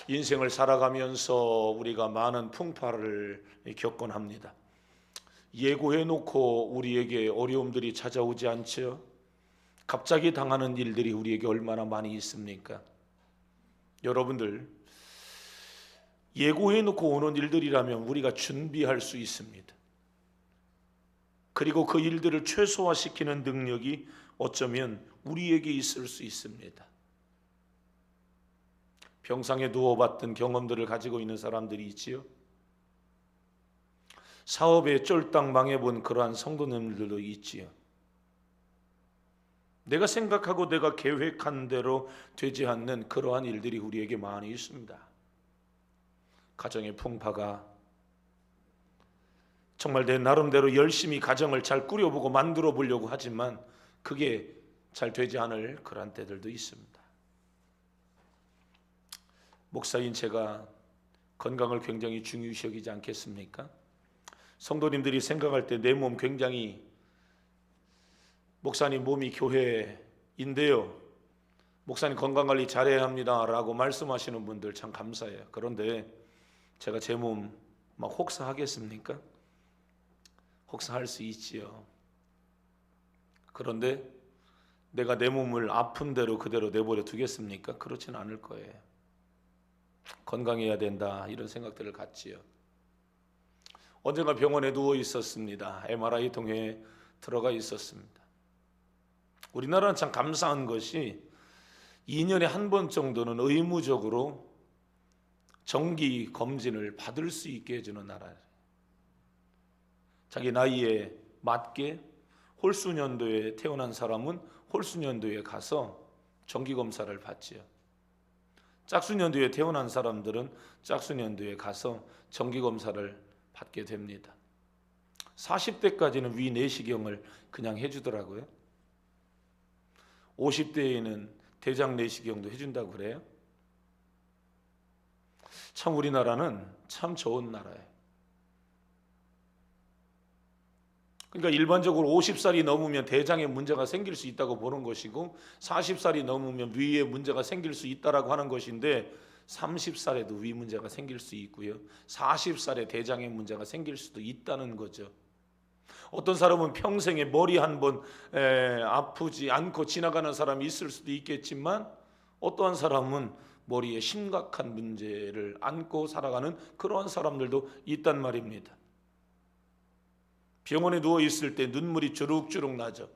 인생을 살아가면서 우리가 많은 풍파를 겪곤 합니다. 예고해놓고 우리에게 어려움들이 찾아오지 않죠? 갑자기 당하는 일들이 우리에게 얼마나 많이 있습니까? 여러분들, 예고해놓고 오는 일들이라면 우리가 준비할 수 있습니다. 그리고 그 일들을 최소화시키는 능력이 어쩌면 우리에게 있을 수 있습니다. 병상에 누워봤던 경험들을 가지고 있는 사람들이 있지요. 사업에 쫄딱 망해본 그러한 성도님들도 있지요. 내가 생각하고 내가 계획한 대로 되지 않는 그러한 일들이 우리에게 많이 있습니다. 가정의 풍파가 정말 내 나름대로 열심히 가정을 잘 꾸려보고 만들어 보려고 하지만 그게 잘 되지 않을 그러한 때들도 있습니다. 목사인 제가 건강을 굉장히 중요시 여기지 않겠습니까? 성도님들이 생각할 때 내 몸 굉장히 목사님 몸이 교회인데요, 목사님 건강관리 잘해야 합니다 라고 말씀하시는 분들 참 감사해요. 그런데 제가 제 몸 막 혹사하겠습니까? 혹사할 수 있지요. 그런데 내가 내 몸을 아픈 대로 그대로 내버려 두겠습니까? 그렇지는 않을 거예요. 건강해야 된다 이런 생각들을 갖지요. 언젠가 병원에 누워 있었습니다. MRI 통에 들어가 있었습니다. 우리나라는 참 감사한 것이 2년에 한 번 정도는 의무적으로 정기 검진을 받을 수 있게 해주는 나라예요. 자기 나이에 맞게 홀수년도에 태어난 사람은 홀수년도에 가서 정기검사를 받지요. 짝수년도에 태어난 사람들은 짝수년도에 가서 정기검사를 받게 됩니다. 40대까지는 위 내시경을 그냥 해주더라고요. 50대에는 대장 내시경도 해준다고 그래요. 참 우리나라는 참 좋은 나라예요. 그러니까 일반적으로 50살이 넘으면 대장에 문제가 생길 수 있다고 보는 것이고 40살이 넘으면 위에 문제가 생길 수 있다라고 하는 것인데 30살에도 위 문제가 생길 수 있고요. 40살에 대장에 문제가 생길 수도 있다는 거죠. 어떤 사람은 평생에 머리 한 번 아프지 않고 지나가는 사람이 있을 수도 있겠지만 어떠한 사람은 머리에 심각한 문제를 안고 살아가는 그러한 사람들도 있단 말입니다. 병원에 누워 있을 때 눈물이 주룩주룩 나죠.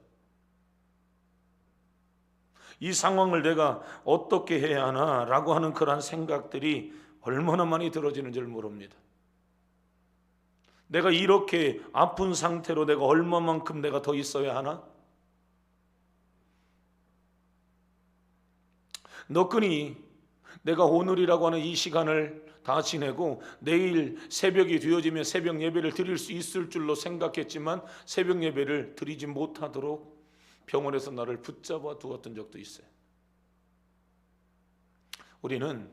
이 상황을 내가 어떻게 해야 하나라고 하는 그러한 생각들이 얼마나 많이 들어지는지를 모릅니다. 내가 이렇게 아픈 상태로 내가 얼마만큼 내가 더 있어야 하나? 너끈히 내가 오늘이라고 하는 이 시간을 다 지내고 내일 새벽이 되어지면 새벽 예배를 드릴 수 있을 줄로 생각했지만 새벽 예배를 드리지 못하도록 병원에서 나를 붙잡아 두었던 적도 있어요. 우리는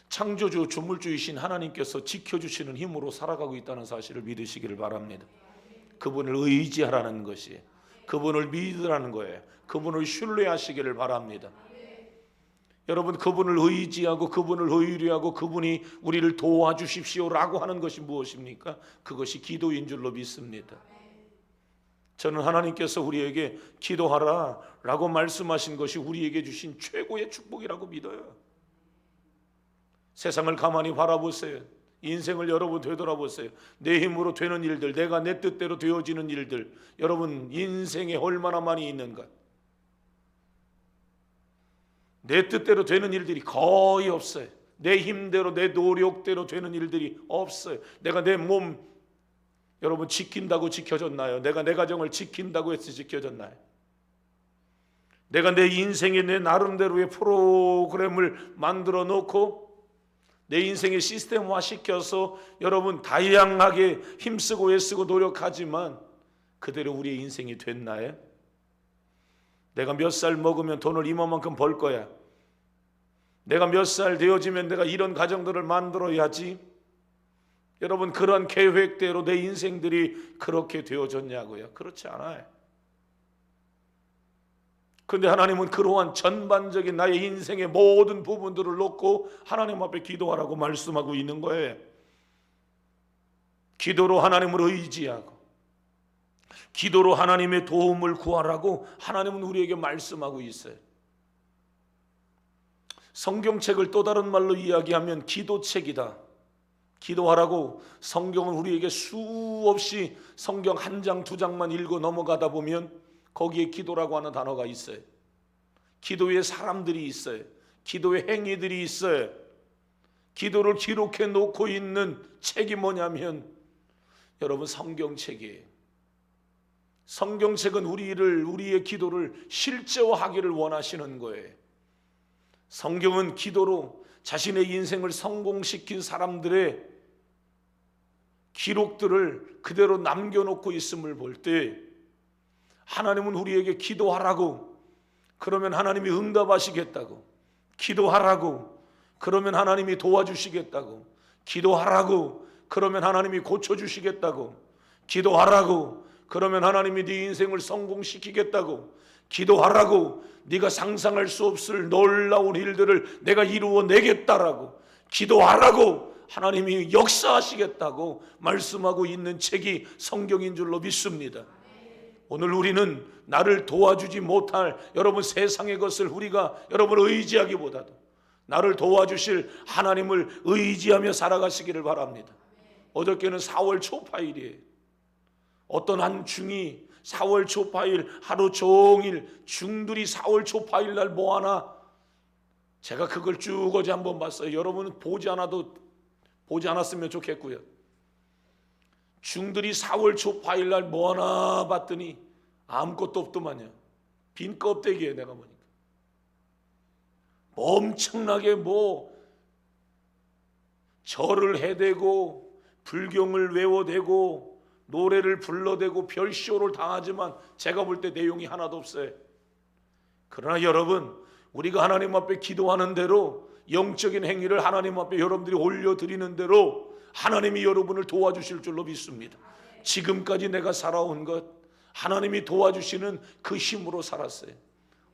창조주 조물주이신 하나님께서 지켜주시는 힘으로 살아가고 있다는 사실을 믿으시기를 바랍니다. 그분을 의지하라는 것이, 그분을 믿으라는 거예요. 그분을 신뢰하시기를 바랍니다. 여러분, 그분을 의지하고 그분을 의뢰하고 그분이 우리를 도와주십시오라고 하는 것이 무엇입니까? 그것이 기도인 줄로 믿습니다. 저는 하나님께서 우리에게 기도하라 라고 말씀하신 것이 우리에게 주신 최고의 축복이라고 믿어요. 세상을 가만히 바라보세요. 인생을 여러분 되돌아보세요. 내 힘으로 되는 일들, 내가 내 뜻대로 되어지는 일들, 여러분 인생에 얼마나 많이 있는가? 내 뜻대로 되는 일들이 거의 없어요. 내 힘대로 내 노력대로 되는 일들이 없어요. 내가 내 몸 여러분 지킨다고 지켜졌나요? 내가 내 가정을 지킨다고 해서 지켜졌나요? 내가 내 인생에 내 나름대로의 프로그램을 만들어 놓고 내 인생의 시스템화 시켜서 여러분 다양하게 힘쓰고 애쓰고 노력하지만 그대로 우리의 인생이 됐나요? 내가 몇 살 먹으면 돈을 이만큼 벌 거야. 내가 몇 살 되어지면 내가 이런 가정들을 만들어야지. 여러분 그런 계획대로 내 인생들이 그렇게 되어졌냐고요? 그렇지 않아요. 그런데 하나님은 그러한 전반적인 나의 인생의 모든 부분들을 놓고 하나님 앞에 기도하라고 말씀하고 있는 거예요. 기도로 하나님을 의지하고 기도로 하나님의 도움을 구하라고 하나님은 우리에게 말씀하고 있어요. 성경책을 또 다른 말로 이야기하면 기도책이다. 기도하라고 성경은 우리에게 수없이 성경 한 장, 두 장만 읽어 넘어가다 보면 거기에 기도라고 하는 단어가 있어요. 기도의 사람들이 있어요. 기도의 행위들이 있어요. 기도를 기록해 놓고 있는 책이 뭐냐면 여러분 성경책이에요. 성경책은 우리의 기도를 실제화하기를 원하시는 거예요. 성경은 기도로 자신의 인생을 성공시킨 사람들의 기록들을 그대로 남겨놓고 있음을 볼 때 하나님은 우리에게 기도하라고 그러면 하나님이 응답하시겠다고, 기도하라고 그러면 하나님이 도와주시겠다고, 기도하라고 그러면 하나님이 고쳐주시겠다고, 기도하라고 그러면 하나님이 네 인생을 성공시키겠다고, 기도하라고 네가 상상할 수 없을 놀라운 일들을 내가 이루어내겠다라고, 기도하라고 하나님이 역사하시겠다고 말씀하고 있는 책이 성경인 줄로 믿습니다. 오늘 우리는 나를 도와주지 못할 여러분 세상의 것을 우리가 여러분을 의지하기보다도 나를 도와주실 하나님을 의지하며 살아가시기를 바랍니다. 어저께는 4월 초파일이에요. 어떤 한 중이 4월 초파일 하루 종일 중들이 4월 초파일 날 뭐하나 제가 그걸 쭉 어제 한번 봤어요. 여러분은 보지 않았으면 좋겠고요. 중들이 4월 초파일 날 뭐하나 봤더니 아무것도 없더만요. 빈 껍데기에 내가 보니까 엄청나게 절을 해대고 불경을 외워대고 노래를 불러대고 별쇼를 당하지만 제가 볼 때 내용이 하나도 없어요. 그러나 여러분 우리가 하나님 앞에 기도하는 대로 영적인 행위를 하나님 앞에 여러분들이 올려드리는 대로 하나님이 여러분을 도와주실 줄로 믿습니다. 지금까지 내가 살아온 것 하나님이 도와주시는 그 힘으로 살았어요.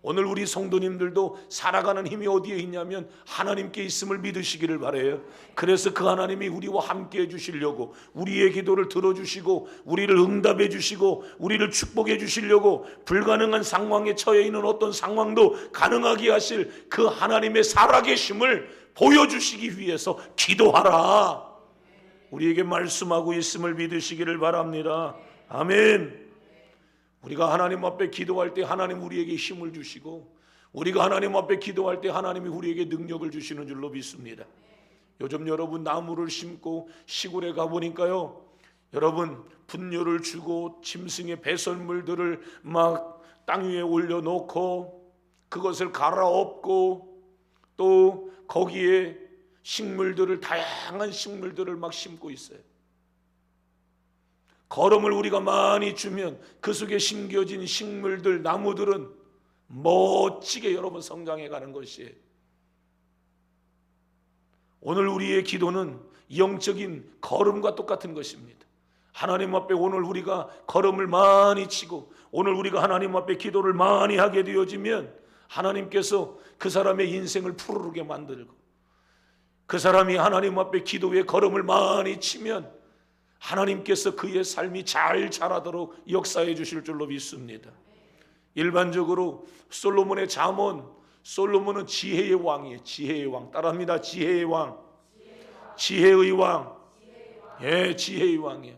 오늘 우리 성도님들도 살아가는 힘이 어디에 있냐면 하나님께 있음을 믿으시기를 바라요. 그래서 그 하나님이 우리와 함께 해주시려고 우리의 기도를 들어주시고 우리를 응답해 주시고 우리를 축복해 주시려고 불가능한 상황에 처해 있는 어떤 상황도 가능하게 하실 그 하나님의 살아계심을 보여주시기 위해서 기도하라 우리에게 말씀하고 있음을 믿으시기를 바랍니다. 아멘. 우리가 하나님 앞에 기도할 때 하나님 우리에게 힘을 주시고 우리가 하나님 앞에 기도할 때 하나님이 우리에게 능력을 주시는 줄로 믿습니다. 요즘 여러분 나무를 심고 시골에 가보니까요 여러분 분뇨를 주고 짐승의 배설물들을 막 땅 위에 올려놓고 그것을 갈아엎고 또 거기에 식물들을 다양한 식물들을 막 심고 있어요. 거름을 우리가 많이 주면 그 속에 심겨진 식물들, 나무들은 멋지게 여러분 성장해 가는 것이에요. 오늘 우리의 기도는 영적인 걸음과 똑같은 것입니다. 하나님 앞에 오늘 우리가 걸음을 많이 치고 오늘 우리가 하나님 앞에 기도를 많이 하게 되어지면 하나님께서 그 사람의 인생을 푸르르게 만들고 그 사람이 하나님 앞에 기도의 걸음을 많이 치면 하나님께서 그의 삶이 잘 자라도록 역사해 주실 줄로 믿습니다. 일반적으로 솔로몬의 잠언, 솔로몬은 지혜의 왕이에요. 지혜의 왕. 따라합니다. 지혜의 왕. 지혜의 왕. 예, 지혜의 왕이에요.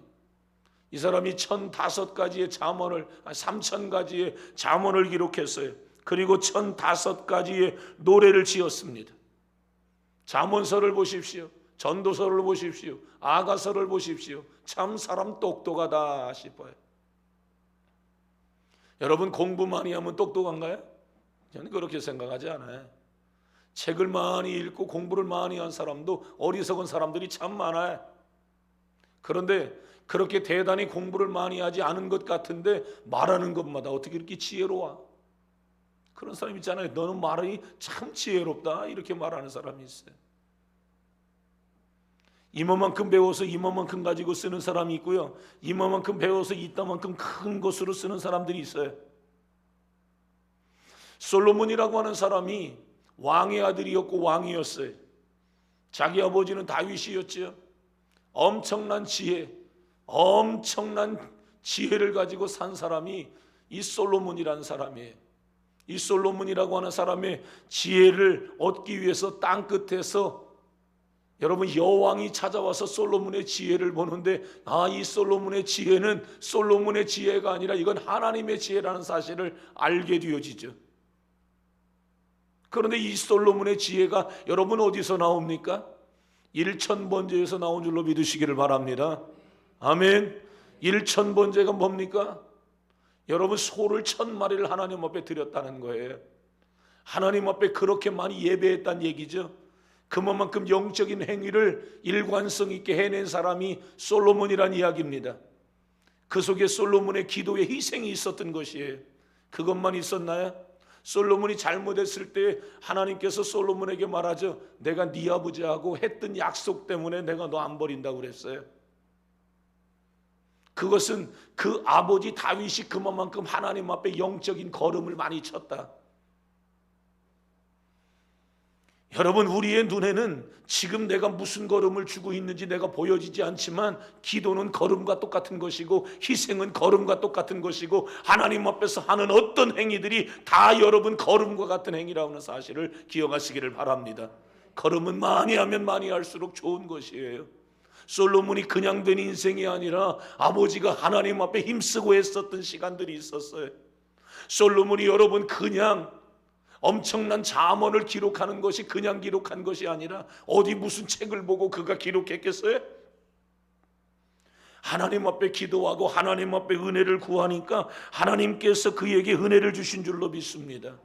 이 사람이 1005가지의 잠언을 3000가지의 잠언을 기록했어요. 그리고 1005가지의 노래를 지었습니다. 잠언서를 보십시오. 전도서를 보십시오. 아가서를 보십시오. 참 사람 똑똑하다 싶어요. 여러분 공부 많이 하면 똑똑한가요? 저는 그렇게 생각하지 않아요. 책을 많이 읽고 공부를 많이 한 사람도 어리석은 사람들이 참 많아요. 그런데 그렇게 대단히 공부를 많이 하지 않은 것 같은데 말하는 것마다 어떻게 이렇게 지혜로워? 그런 사람 있잖아요. 너는 말이 참 지혜롭다 이렇게 말하는 사람이 있어요. 이만큼 배워서 이만큼 가지고 쓰는 사람이 있고요. 이만큼 배워서 이따만큼 큰 것으로 쓰는 사람들이 있어요. 솔로몬이라고 하는 사람이 왕의 아들이었고 왕이었어요. 자기 아버지는 다윗이었죠. 엄청난 지혜를 가지고 산 사람이 이 솔로몬이라는 사람이에요. 이 솔로몬이라고 하는 사람의 지혜를 얻기 위해서 땅 끝에서 여러분 여왕이 찾아와서 솔로몬의 지혜를 보는데 이 솔로몬의 지혜는 솔로몬의 지혜가 아니라 이건 하나님의 지혜라는 사실을 알게 되어지죠. 그런데 이 솔로몬의 지혜가 여러분 어디서 나옵니까? 일천번제에서 나온 줄로 믿으시기를 바랍니다. 아멘. 일천번제가 뭡니까? 여러분 소를 1000마리를 하나님 앞에 드렸다는 거예요. 하나님 앞에 그렇게 많이 예배했다는 얘기죠. 그만큼 영적인 행위를 일관성 있게 해낸 사람이 솔로몬이란 이야기입니다. 그 속에 솔로몬의 기도에 희생이 있었던 것이에요. 그것만 있었나요? 솔로몬이 잘못했을 때 하나님께서 솔로몬에게 말하죠. 내가 네 아버지하고 했던 약속 때문에 내가 너 안 버린다고 그랬어요. 그것은 그 아버지 다윗이 그만큼 하나님 앞에 영적인 걸음을 많이 쳤다. 여러분 우리의 눈에는 지금 내가 무슨 걸음을 주고 있는지 내가 보여지지 않지만 기도는 걸음과 똑같은 것이고 희생은 걸음과 똑같은 것이고 하나님 앞에서 하는 어떤 행위들이 다 여러분 걸음과 같은 행위라는 사실을 기억하시기를 바랍니다. 걸음은 많이 하면 많이 할수록 좋은 것이에요. 솔로몬이 그냥 된 인생이 아니라 아버지가 하나님 앞에 힘쓰고 했었던 시간들이 있었어요. 솔로몬이 여러분 그냥 엄청난 잠언을 기록하는 것이 그냥 기록한 것이 아니라 어디 무슨 책을 보고 그가 기록했겠어요? 하나님 앞에 기도하고 하나님 앞에 은혜를 구하니까 하나님께서 그에게 은혜를 주신 줄로 믿습니다.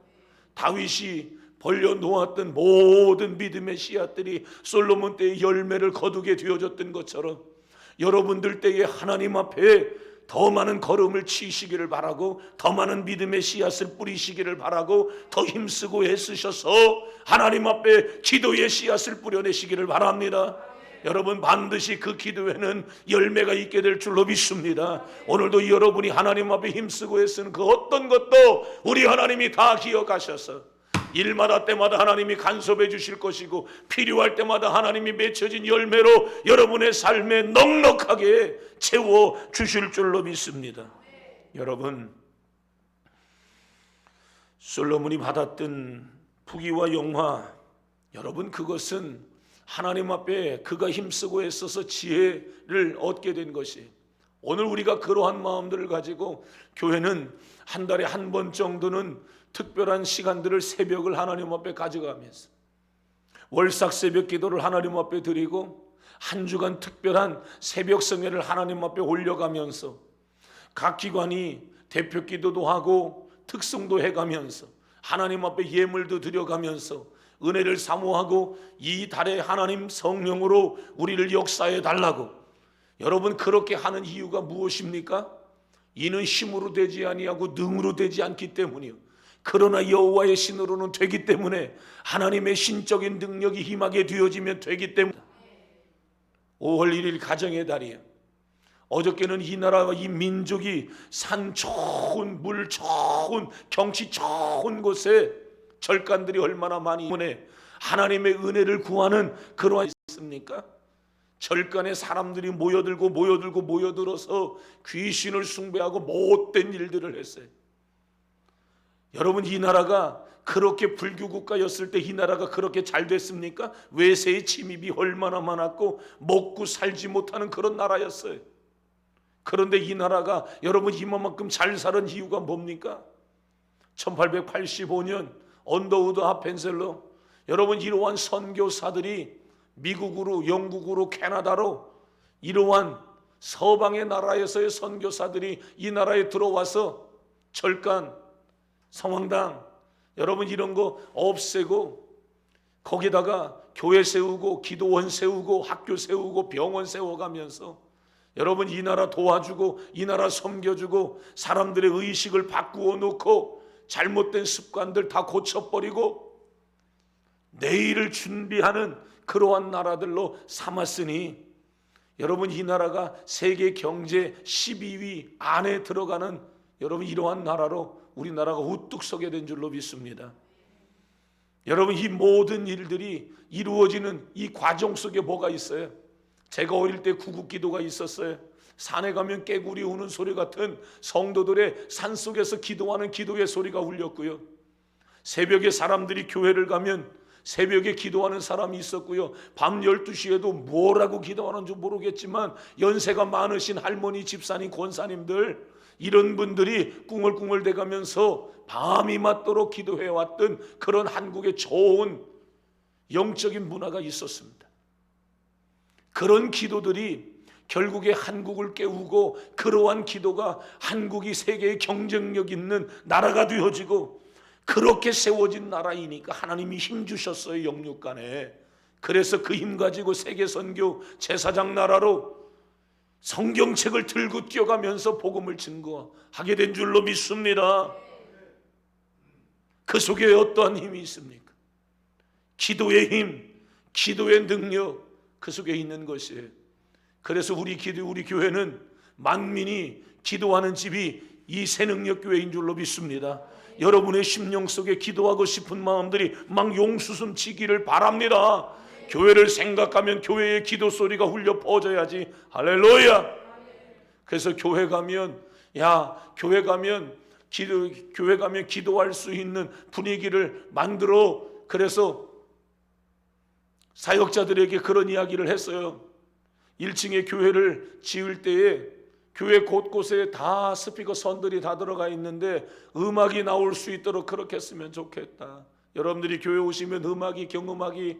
다윗이 벌려놓았던 모든 믿음의 씨앗들이 솔로몬 때의 열매를 거두게 되어졌던 것처럼 여러분들 때에 하나님 앞에 더 많은 걸음을 치시기를 바라고 더 많은 믿음의 씨앗을 뿌리시기를 바라고 더 힘쓰고 애쓰셔서 하나님 앞에 기도의 씨앗을 뿌려내시기를 바랍니다. 여러분 반드시 그 기도에는 열매가 있게 될 줄로 믿습니다. 오늘도 여러분이 하나님 앞에 힘쓰고 애쓰는 그 어떤 것도 우리 하나님이 다 기억하셔서 일마다 때마다 하나님이 간섭해 주실 것이고 필요할 때마다 하나님이 맺혀진 열매로 여러분의 삶에 넉넉하게 채워 주실 줄로 믿습니다. 여러분 솔로몬이 받았던 부귀와 영화 여러분 그것은 하나님 앞에 그가 힘쓰고 애써서 지혜를 얻게 된 것이 오늘 우리가 그러한 마음들을 가지고 교회는 한 달에 한 번 정도는 특별한 시간들을 새벽을 하나님 앞에 가져가면서 월삭 새벽 기도를 하나님 앞에 드리고 한 주간 특별한 새벽 성회를 하나님 앞에 올려가면서 각 기관이 대표 기도도 하고 특성도 해가면서 하나님 앞에 예물도 드려가면서 은혜를 사모하고 이 달에 하나님 성령으로 우리를 역사해 달라고 여러분 그렇게 하는 이유가 무엇입니까? 이는 힘으로 되지 아니하고 능으로 되지 않기 때문이요 그러나 여호와의 신으로는 되기 때문에 하나님의 신적인 능력이 임하게 되어지면 되기 때문에 5월 1일 가정의 달이에요. 어저께는 이 나라와 이 민족이 산 좋은 물 좋은 경치 좋은 곳에 절간들이 얼마나 많이 때문에 하나님의 은혜를 구하는 그러한 있습니까? 절간에 사람들이 모여들어서 귀신을 숭배하고 못된 일들을 했어요. 여러분 이 나라가 그렇게 불교 국가였을 때 이 나라가 그렇게 잘 됐습니까? 외세의 침입이 얼마나 많았고 먹고 살지 못하는 그런 나라였어요. 그런데 이 나라가 여러분 이만큼 잘 사는 이유가 뭡니까? 1885년 언더우드 하펜셀러 여러분 이러한 선교사들이 미국으로 영국으로 캐나다로 이러한 서방의 나라에서의 선교사들이 이 나라에 들어와서 절간 성황당 여러분 이런 거 없애고 거기다가 교회 세우고 기도원 세우고 학교 세우고 병원 세워가면서 여러분 이 나라 도와주고 이 나라 섬겨주고 사람들의 의식을 바꾸어 놓고 잘못된 습관들 다 고쳐버리고 내일을 준비하는 그러한 나라들로 삼았으니 여러분 이 나라가 세계 경제 12위 안에 들어가는 여러분 이러한 나라로 우리나라가 우뚝 서게 된 줄로 믿습니다. 여러분 이 모든 일들이 이루어지는 이 과정 속에 뭐가 있어요? 제가 어릴 때 구국기도가 있었어요. 산에 가면 깨구리 우는 소리 같은 성도들의 산속에서 기도하는 기도의 소리가 울렸고요. 새벽에 사람들이 교회를 가면 새벽에 기도하는 사람이 있었고요. 밤 12시에도 뭐라고 기도하는지 모르겠지만 연세가 많으신 할머니, 집사님, 권사님들 이런 분들이 꿍얼꿍얼 대가면서 밤이 맞도록 기도해왔던 그런 한국의 좋은 영적인 문화가 있었습니다. 그런 기도들이 결국에 한국을 깨우고 그러한 기도가 한국이 세계의 경쟁력 있는 나라가 되어지고 그렇게 세워진 나라이니까 하나님이 힘 주셨어요. 영육간에. 그래서 그 힘 가지고 세계선교 제사장 나라로 성경책을 들고 뛰어가면서 복음을 증거하게 된 줄로 믿습니다. 그 속에 어떠한 힘이 있습니까? 기도의 힘, 기도의 능력 그 속에 있는 것이에요. 그래서 우리 교회는 만민이 기도하는 집이 이 새능력교회인 줄로 믿습니다. 여러분의 심령 속에 기도하고 싶은 마음들이 막 용수순 치기를 바랍니다. 교회를 생각하면 교회의 기도 소리가 울려 퍼져야지. 할렐루야. 그래서 교회 가면 기도할 수 있는 분위기를 만들어, 그래서 사역자들에게 그런 이야기를 했어요. 1층에 교회를 지을 때에 교회 곳곳에 다 스피커 선들이 다 들어가 있는데 음악이 나올 수 있도록 그렇게 했으면 좋겠다. 여러분들이 교회 오시면 음악이, 경음악이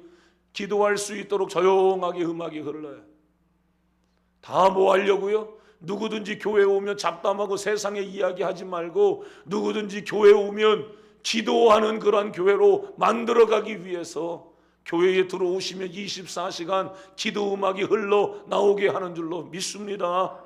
기도할 수 있도록 조용하게 음악이 흘러요. 다 뭐 하려고요? 누구든지 교회 오면 잡담하고 세상에 이야기하지 말고 누구든지 교회 오면 기도하는 그러한 교회로 만들어가기 위해서 교회에 들어오시면 24시간 기도 음악이 흘러 나오게 하는 줄로 믿습니다.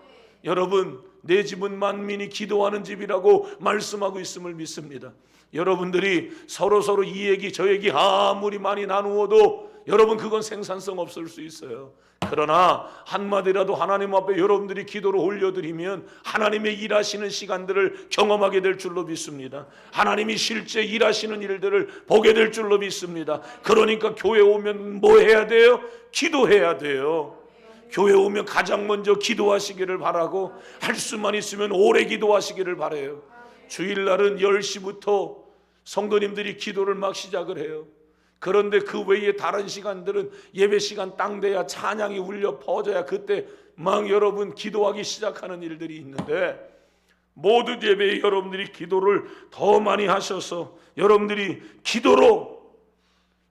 여러분, 내 집은 만민이 기도하는 집이라고 말씀하고 있음을 믿습니다. 여러분들이 서로 이 얘기 저 얘기 아무리 많이 나누어도 여러분 그건 생산성 없을 수 있어요. 그러나 한마디라도 하나님 앞에 여러분들이 기도를 올려드리면 하나님의 일하시는 시간들을 경험하게 될 줄로 믿습니다. 하나님이 실제 일하시는 일들을 보게 될 줄로 믿습니다. 그러니까 교회 오면 뭐 해야 돼요? 기도해야 돼요. 교회 오면 가장 먼저 기도하시기를 바라고, 할 수만 있으면 오래 기도하시기를 바라요. 주일날은 10시부터 성도님들이 기도를 막 시작을 해요. 그런데 그 외에 다른 시간들은 예배 시간 딱 돼야 찬양이 울려 퍼져야 그때 막 여러분 기도하기 시작하는 일들이 있는데, 모든 예배에 여러분들이 기도를 더 많이 하셔서 여러분들이 기도로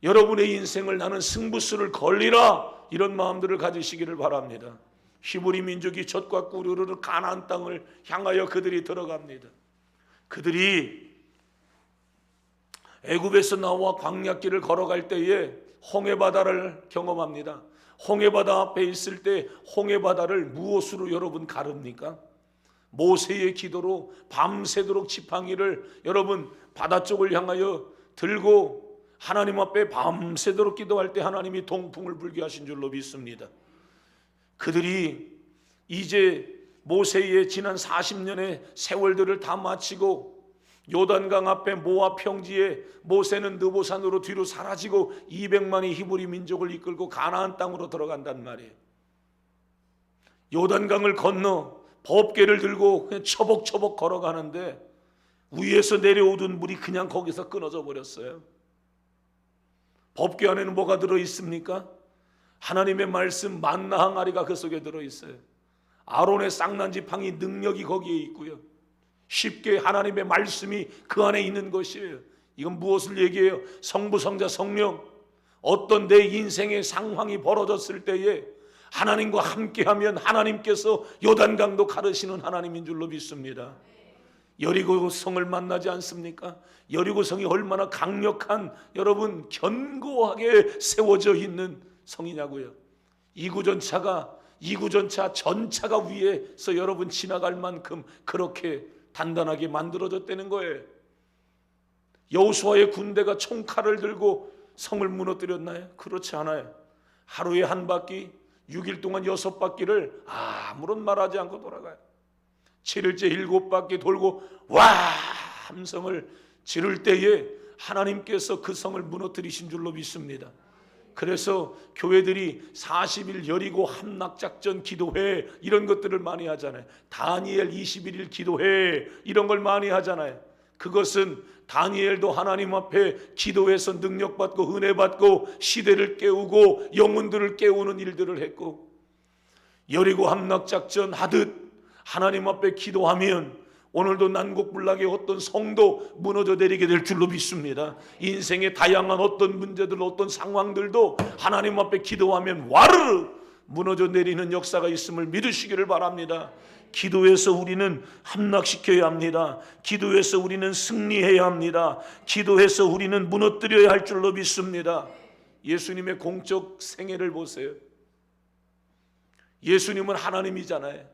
여러분의 인생을 나는 승부수를 걸리라, 이런 마음들을 가지시기를 바랍니다. 히브리 민족이 젖과 꿀이 흐르는 가나안 땅을 향하여 그들이 들어갑니다. 그들이 애굽에서 나와 광야길을 걸어갈 때에 홍해바다를 경험합니다. 홍해바다 앞에 있을 때 홍해바다를 무엇으로 여러분 가릅니까? 모세의 기도로 밤새도록 지팡이를 여러분 바다 쪽을 향하여 들고 하나님 앞에 밤새도록 기도할 때 하나님이 동풍을 불게 하신 줄로 믿습니다. 그들이 이제 모세의 지난 40년의 세월들을 다 마치고 요단강 앞에 모압 평지에 모세는 느보산으로 뒤로 사라지고 200만의 히브리 민족을 이끌고 가나안 땅으로 들어간단 말이에요. 요단강을 건너 법궤를 들고 그냥 처벅처벅 걸어가는데 위에서 내려오던 물이 그냥 거기서 끊어져 버렸어요. 법궤 안에는 뭐가 들어있습니까? 하나님의 말씀 만나 항아리가 그 속에 들어있어요. 아론의 쌍난지팡이 능력이 거기에 있고요. 쉽게 하나님의 말씀이 그 안에 있는 것이에요. 이건 무엇을 얘기해요? 성부, 성자, 성령. 어떤 내 인생의 상황이 벌어졌을 때에 하나님과 함께하면 하나님께서 요단강도 가르시는 하나님인 줄로 믿습니다. 여리고 성을 만나지 않습니까? 여리고 성이 얼마나 강력한 여러분 견고하게 세워져 있는 성이냐고요. 이구전차 전차가 위에서 여러분 지나갈 만큼 그렇게 단단하게 만들어졌다는 거예요. 여호수아의 군대가 총칼을 들고 성을 무너뜨렸나요? 그렇지 않아요. 하루에 한 바퀴, 6일 동안 6바퀴를 아무런 말하지 않고 돌아가요. 7일째 7바퀴 돌고 와 함성을 지를 때에 하나님께서 그 성을 무너뜨리신 줄로 믿습니다. 그래서 교회들이 40일 여리고 함락작전 기도회 이런 것들을 많이 하잖아요. 다니엘 21일 기도회 이런 걸 많이 하잖아요. 그것은 다니엘도 하나님 앞에 기도해서 능력받고 은혜받고 시대를 깨우고 영혼들을 깨우는 일들을 했고, 여리고 함락작전 하듯 하나님 앞에 기도하면 오늘도 난곡불락의 어떤 성도 무너져 내리게 될 줄로 믿습니다. 인생의 다양한 어떤 문제들, 어떤 상황들도 하나님 앞에 기도하면 와르르 무너져 내리는 역사가 있음을 믿으시기를 바랍니다. 기도해서 우리는 함락시켜야 합니다. 기도해서 우리는 승리해야 합니다. 기도해서 우리는 무너뜨려야 할 줄로 믿습니다. 예수님의 공적 생애를 보세요. 예수님은 하나님이잖아요.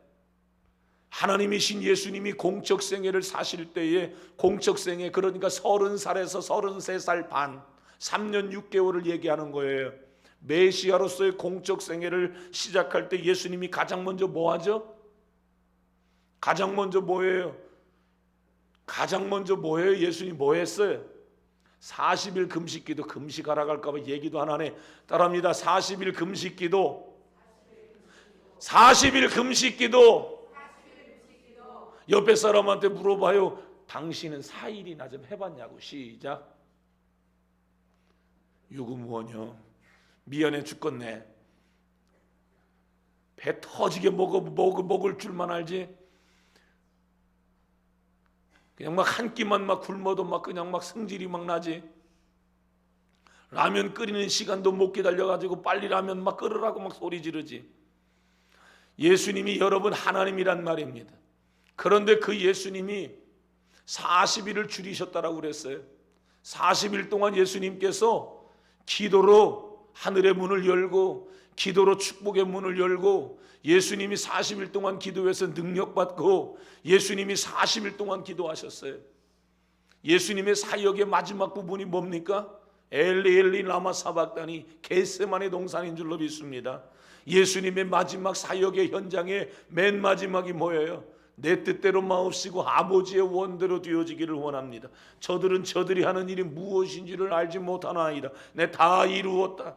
하나님이신 예수님이 공적 생애를 사실 때에 공적 생애, 그러니까 30살에서 33살 반, 3년 6개월을 얘기하는 거예요. 메시아로서의 공적 생애를 시작할 때 예수님이 가장 먼저 뭐 하죠? 가장 먼저 뭐예요? 예수님이 뭐 했어요? 40일 금식기도, 금식하라 갈까봐 얘기도 안 하네. 따라합니다. 40일 금식기도, 40일 금식기도. 옆에 사람한테 물어봐요. 당신은 4일이나 좀 해봤냐고. 시작. 유구무원요. 미안해 죽겠네. 배 터지게 먹을 줄만 알지. 그냥 막 한 끼만 막 굶어도 막 그냥 막 성질이 막 나지. 라면 끓이는 시간도 못 기다려가지고 빨리 라면 막 끓으라고 막 소리 지르지. 예수님이 여러분 하나님이란 말입니다. 그런데 그 예수님이 40일을 줄이셨다라고 그랬어요. 40일 동안 예수님께서 기도로 하늘의 문을 열고 기도로 축복의 문을 열고 예수님이 40일 동안 기도해서 능력받고 예수님이 40일 동안 기도하셨어요. 예수님의 사역의 마지막 부분이 뭡니까? 엘리 엘리 라마 사박다니, 겟세마네 동산인 줄로 믿습니다. 예수님의 마지막 사역의 현장의 맨 마지막이 뭐예요? 내 뜻대로 마옵시고 아버지의 원대로 되어지기를 원합니다. 저들은 저들이 하는 일이 무엇인지를 알지 못하나이다. 내 다 이루었다.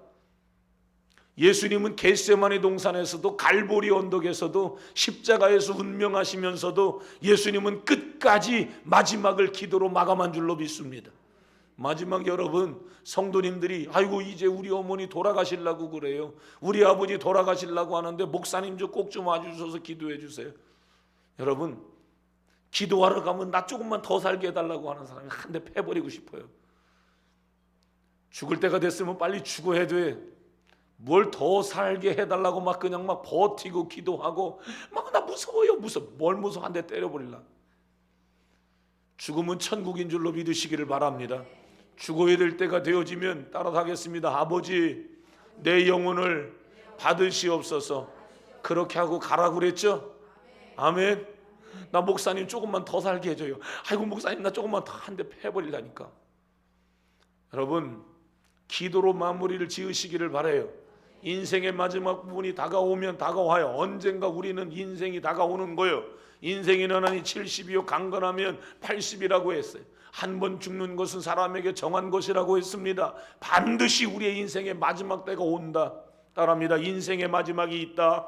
예수님은 겟세마네 동산에서도 갈보리 언덕에서도 십자가에서 운명하시면서도 예수님은 끝까지 마지막을 기도로 마감한 줄로 믿습니다. 마지막 여러분 성도님들이 아이고 이제 우리 어머니 돌아가시려고 그래요. 우리 아버지 돌아가시려고 하는데 목사님 좀 꼭 좀 와주셔서 기도해 주세요. 여러분 기도하러 가면 나 조금만 더 살게 해달라고 하는 사람이 한 대 패버리고 싶어요. 죽을 때가 됐으면 빨리 죽어야 돼. 뭘 더 살게 해달라고 막 그냥 막 버티고 기도하고 막 나 무서워요. 뭘 무서워. 한 대 때려버릴라. 죽음은 천국인 줄로 믿으시기를 바랍니다. 죽어야 될 때가 되어지면 따라가겠습니다. 아버지 내 영혼을 받으시옵소서. 그렇게 하고 가라고 그랬죠? 아멘. 나 목사님 조금만 더 살게 해줘요. 아이고 목사님 나 조금만 더 한 대 패버리려니까. 여러분 기도로 마무리를 지으시기를 바라요. 인생의 마지막 부분이 다가오면 다가와요. 언젠가 우리는 인생이 다가오는 거예요. 인생이 너나니 70이요 강건하면 80이라고 했어요. 한 번 죽는 것은 사람에게 정한 것이라고 했습니다. 반드시 우리의 인생의 마지막 때가 온다. 따라합니다. 인생의 마지막이 있다.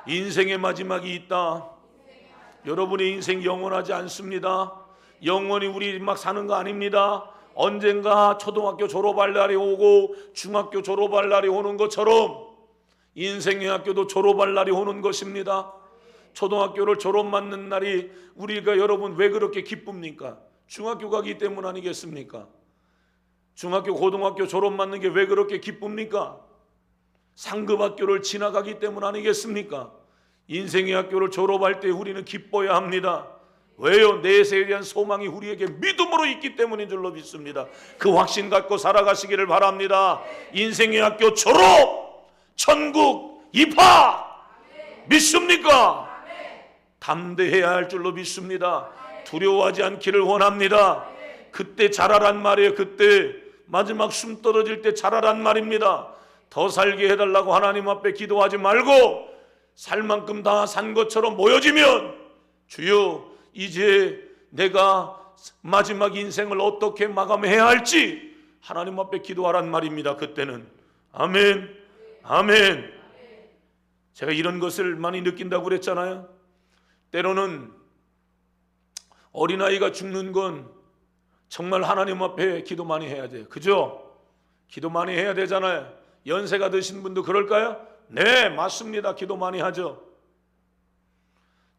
인생의 마지막이 있다. 여러분의 인생 영원하지 않습니다. 영원히 우리 막 사는 거 아닙니다. 언젠가 초등학교 졸업할 날이 오고 중학교 졸업할 날이 오는 것처럼 인생의 학교도 졸업할 날이 오는 것입니다. 초등학교를 졸업 맞는 날이 우리가 여러분 왜 그렇게 기쁩니까? 중학교 가기 때문 아니겠습니까? 중학교 고등학교 졸업 맞는 게 왜 그렇게 기쁩니까? 상급학교를 지나가기 때문 아니겠습니까? 인생의 학교를 졸업할 때 우리는 기뻐야 합니다. 왜요? 내세에 대한 소망이 우리에게 믿음으로 있기 때문인 줄로 믿습니다. 그 확신 갖고 살아가시기를 바랍니다. 인생의 학교 졸업, 천국 입학 믿습니까? 담대해야 할 줄로 믿습니다. 두려워하지 않기를 원합니다. 그때 잘하란 말이에요. 그때 마지막 숨 떨어질 때 잘하란 말입니다. 더 살게 해달라고 하나님 앞에 기도하지 말고 살 만큼 다 산 것처럼 모여지면 주여 이제 내가 마지막 인생을 어떻게 마감해야 할지 하나님 앞에 기도하란 말입니다. 그때는 아멘, 아멘. 제가 이런 것을 많이 느낀다고 그랬잖아요. 때로는 어린아이가 죽는 건 정말 하나님 앞에 기도 많이 해야 돼요. 그죠? 기도 많이 해야 되잖아요. 연세가 드신 분도 그럴까요? 네, 맞습니다. 기도 많이 하죠.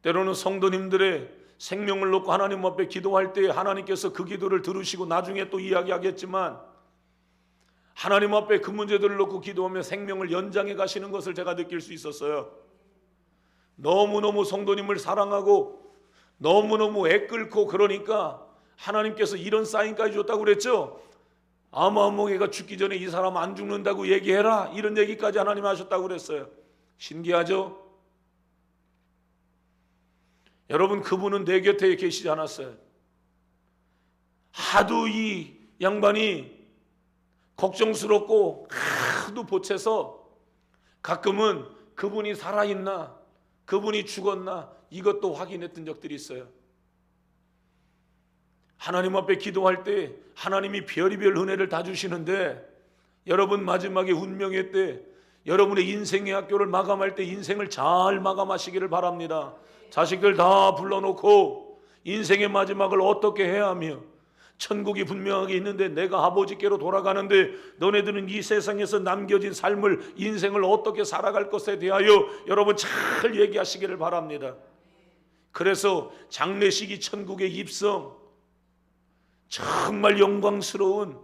때로는 성도님들의 생명을 놓고 하나님 앞에 기도할 때 하나님께서 그 기도를 들으시고 나중에 또 이야기하겠지만 하나님 앞에 그 문제들을 놓고 기도하며 생명을 연장해 가시는 것을 제가 느낄 수 있었어요. 너무너무 성도님을 사랑하고 너무너무 애끓고 그러니까 하나님께서 이런 사인까지 줬다고 그랬죠. 아무개가 죽기 전에 이 사람 안 죽는다고 얘기해라, 이런 얘기까지 하나님 하셨다고 그랬어요. 신기하죠? 여러분, 그분은 내 곁에 계시지 않았어요. 하도 이 양반이 걱정스럽고 하도 보채서 가끔은 그분이 살아있나 그분이 죽었나 이것도 확인했던 적들이 있어요. 하나님 앞에 기도할 때 하나님이 별의별 은혜를 다 주시는데 여러분 마지막에 운명의 때 여러분의 인생의 학교를 마감할 때 인생을 잘 마감하시기를 바랍니다. 자식들 다 불러놓고 인생의 마지막을 어떻게 해야 하며 천국이 분명하게 있는데 내가 아버지께로 돌아가는데 너네들은 이 세상에서 남겨진 삶을 인생을 어떻게 살아갈 것에 대하여 여러분 잘 얘기하시기를 바랍니다. 그래서 장례식이 천국의 입성 정말 영광스러운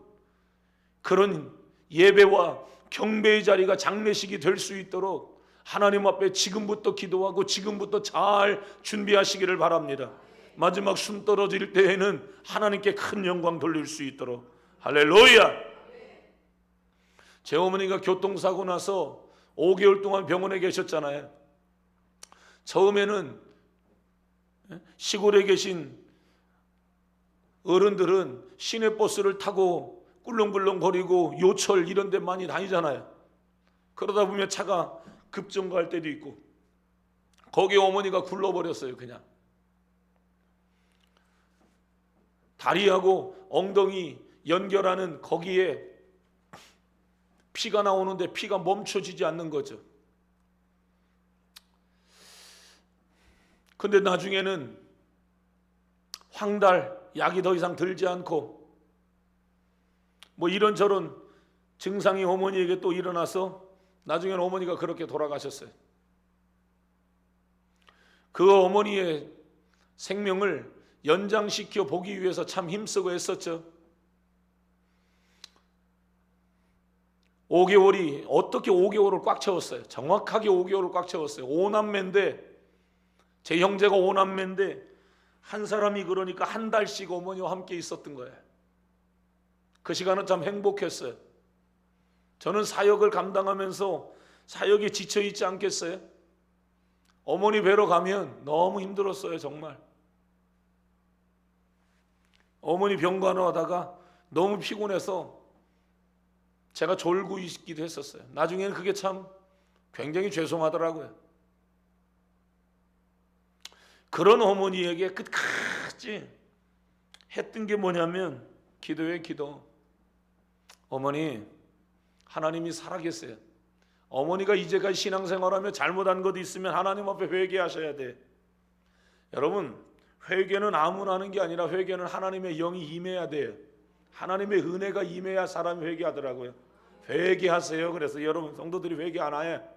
그런 예배와 경배의 자리가 장례식이 될 수 있도록 하나님 앞에 지금부터 기도하고 지금부터 잘 준비하시기를 바랍니다. 마지막 숨 떨어질 때에는 하나님께 큰 영광 돌릴 수 있도록. 할렐루야. 제 어머니가 교통사고 나서 5개월 동안 병원에 계셨잖아요. 처음에는 시골에 계신 어른들은 시내버스를 타고 꿀렁꿀렁거리고 요철 이런 데 많이 다니잖아요. 그러다 보면 차가 급정거할 때도 있고 거기에 어머니가 굴러버렸어요. 그냥 다리하고 엉덩이 연결하는 거기에 피가 나오는데 피가 멈춰지지 않는 거죠. 근데 나중에는 황달 약이 더 이상 들지 않고 뭐 이런저런 증상이 어머니에게 또 일어나서 나중에는 어머니가 그렇게 돌아가셨어요. 그 어머니의 생명을 연장시켜 보기 위해서 참 힘쓰고 했었죠. 5개월이 어떻게 5개월을 꽉 채웠어요. 정확하게 5개월을 꽉 채웠어요. 5남매인데 제 형제가 5남매인데 한 사람이 그러니까 한 달씩 어머니와 함께 있었던 거예요. 그 시간은 참 행복했어요. 저는 사역을 감당하면서 사역에 지쳐있지 않겠어요? 어머니 뵈러 가면 너무 힘들었어요. 정말 어머니 병간호 하다가 너무 피곤해서 제가 졸고 있기도 했었어요. 나중에는 그게 참 굉장히 죄송하더라고요. 그런 어머니에게 끝까지 했던 게 뭐냐면 기도예요. 기도. 어머니, 하나님이 살아계세요. 어머니가 이제까지 신앙생활하며 잘못한 것도 있으면 하나님 앞에 회개하셔야 돼. 여러분, 회개는 아무나 하는 게 아니라 회개는 하나님의 영이 임해야 돼요. 하나님의 은혜가 임해야 사람이 회개하더라고요. 회개하세요. 그래서 여러분 성도들이 회개 안 해요.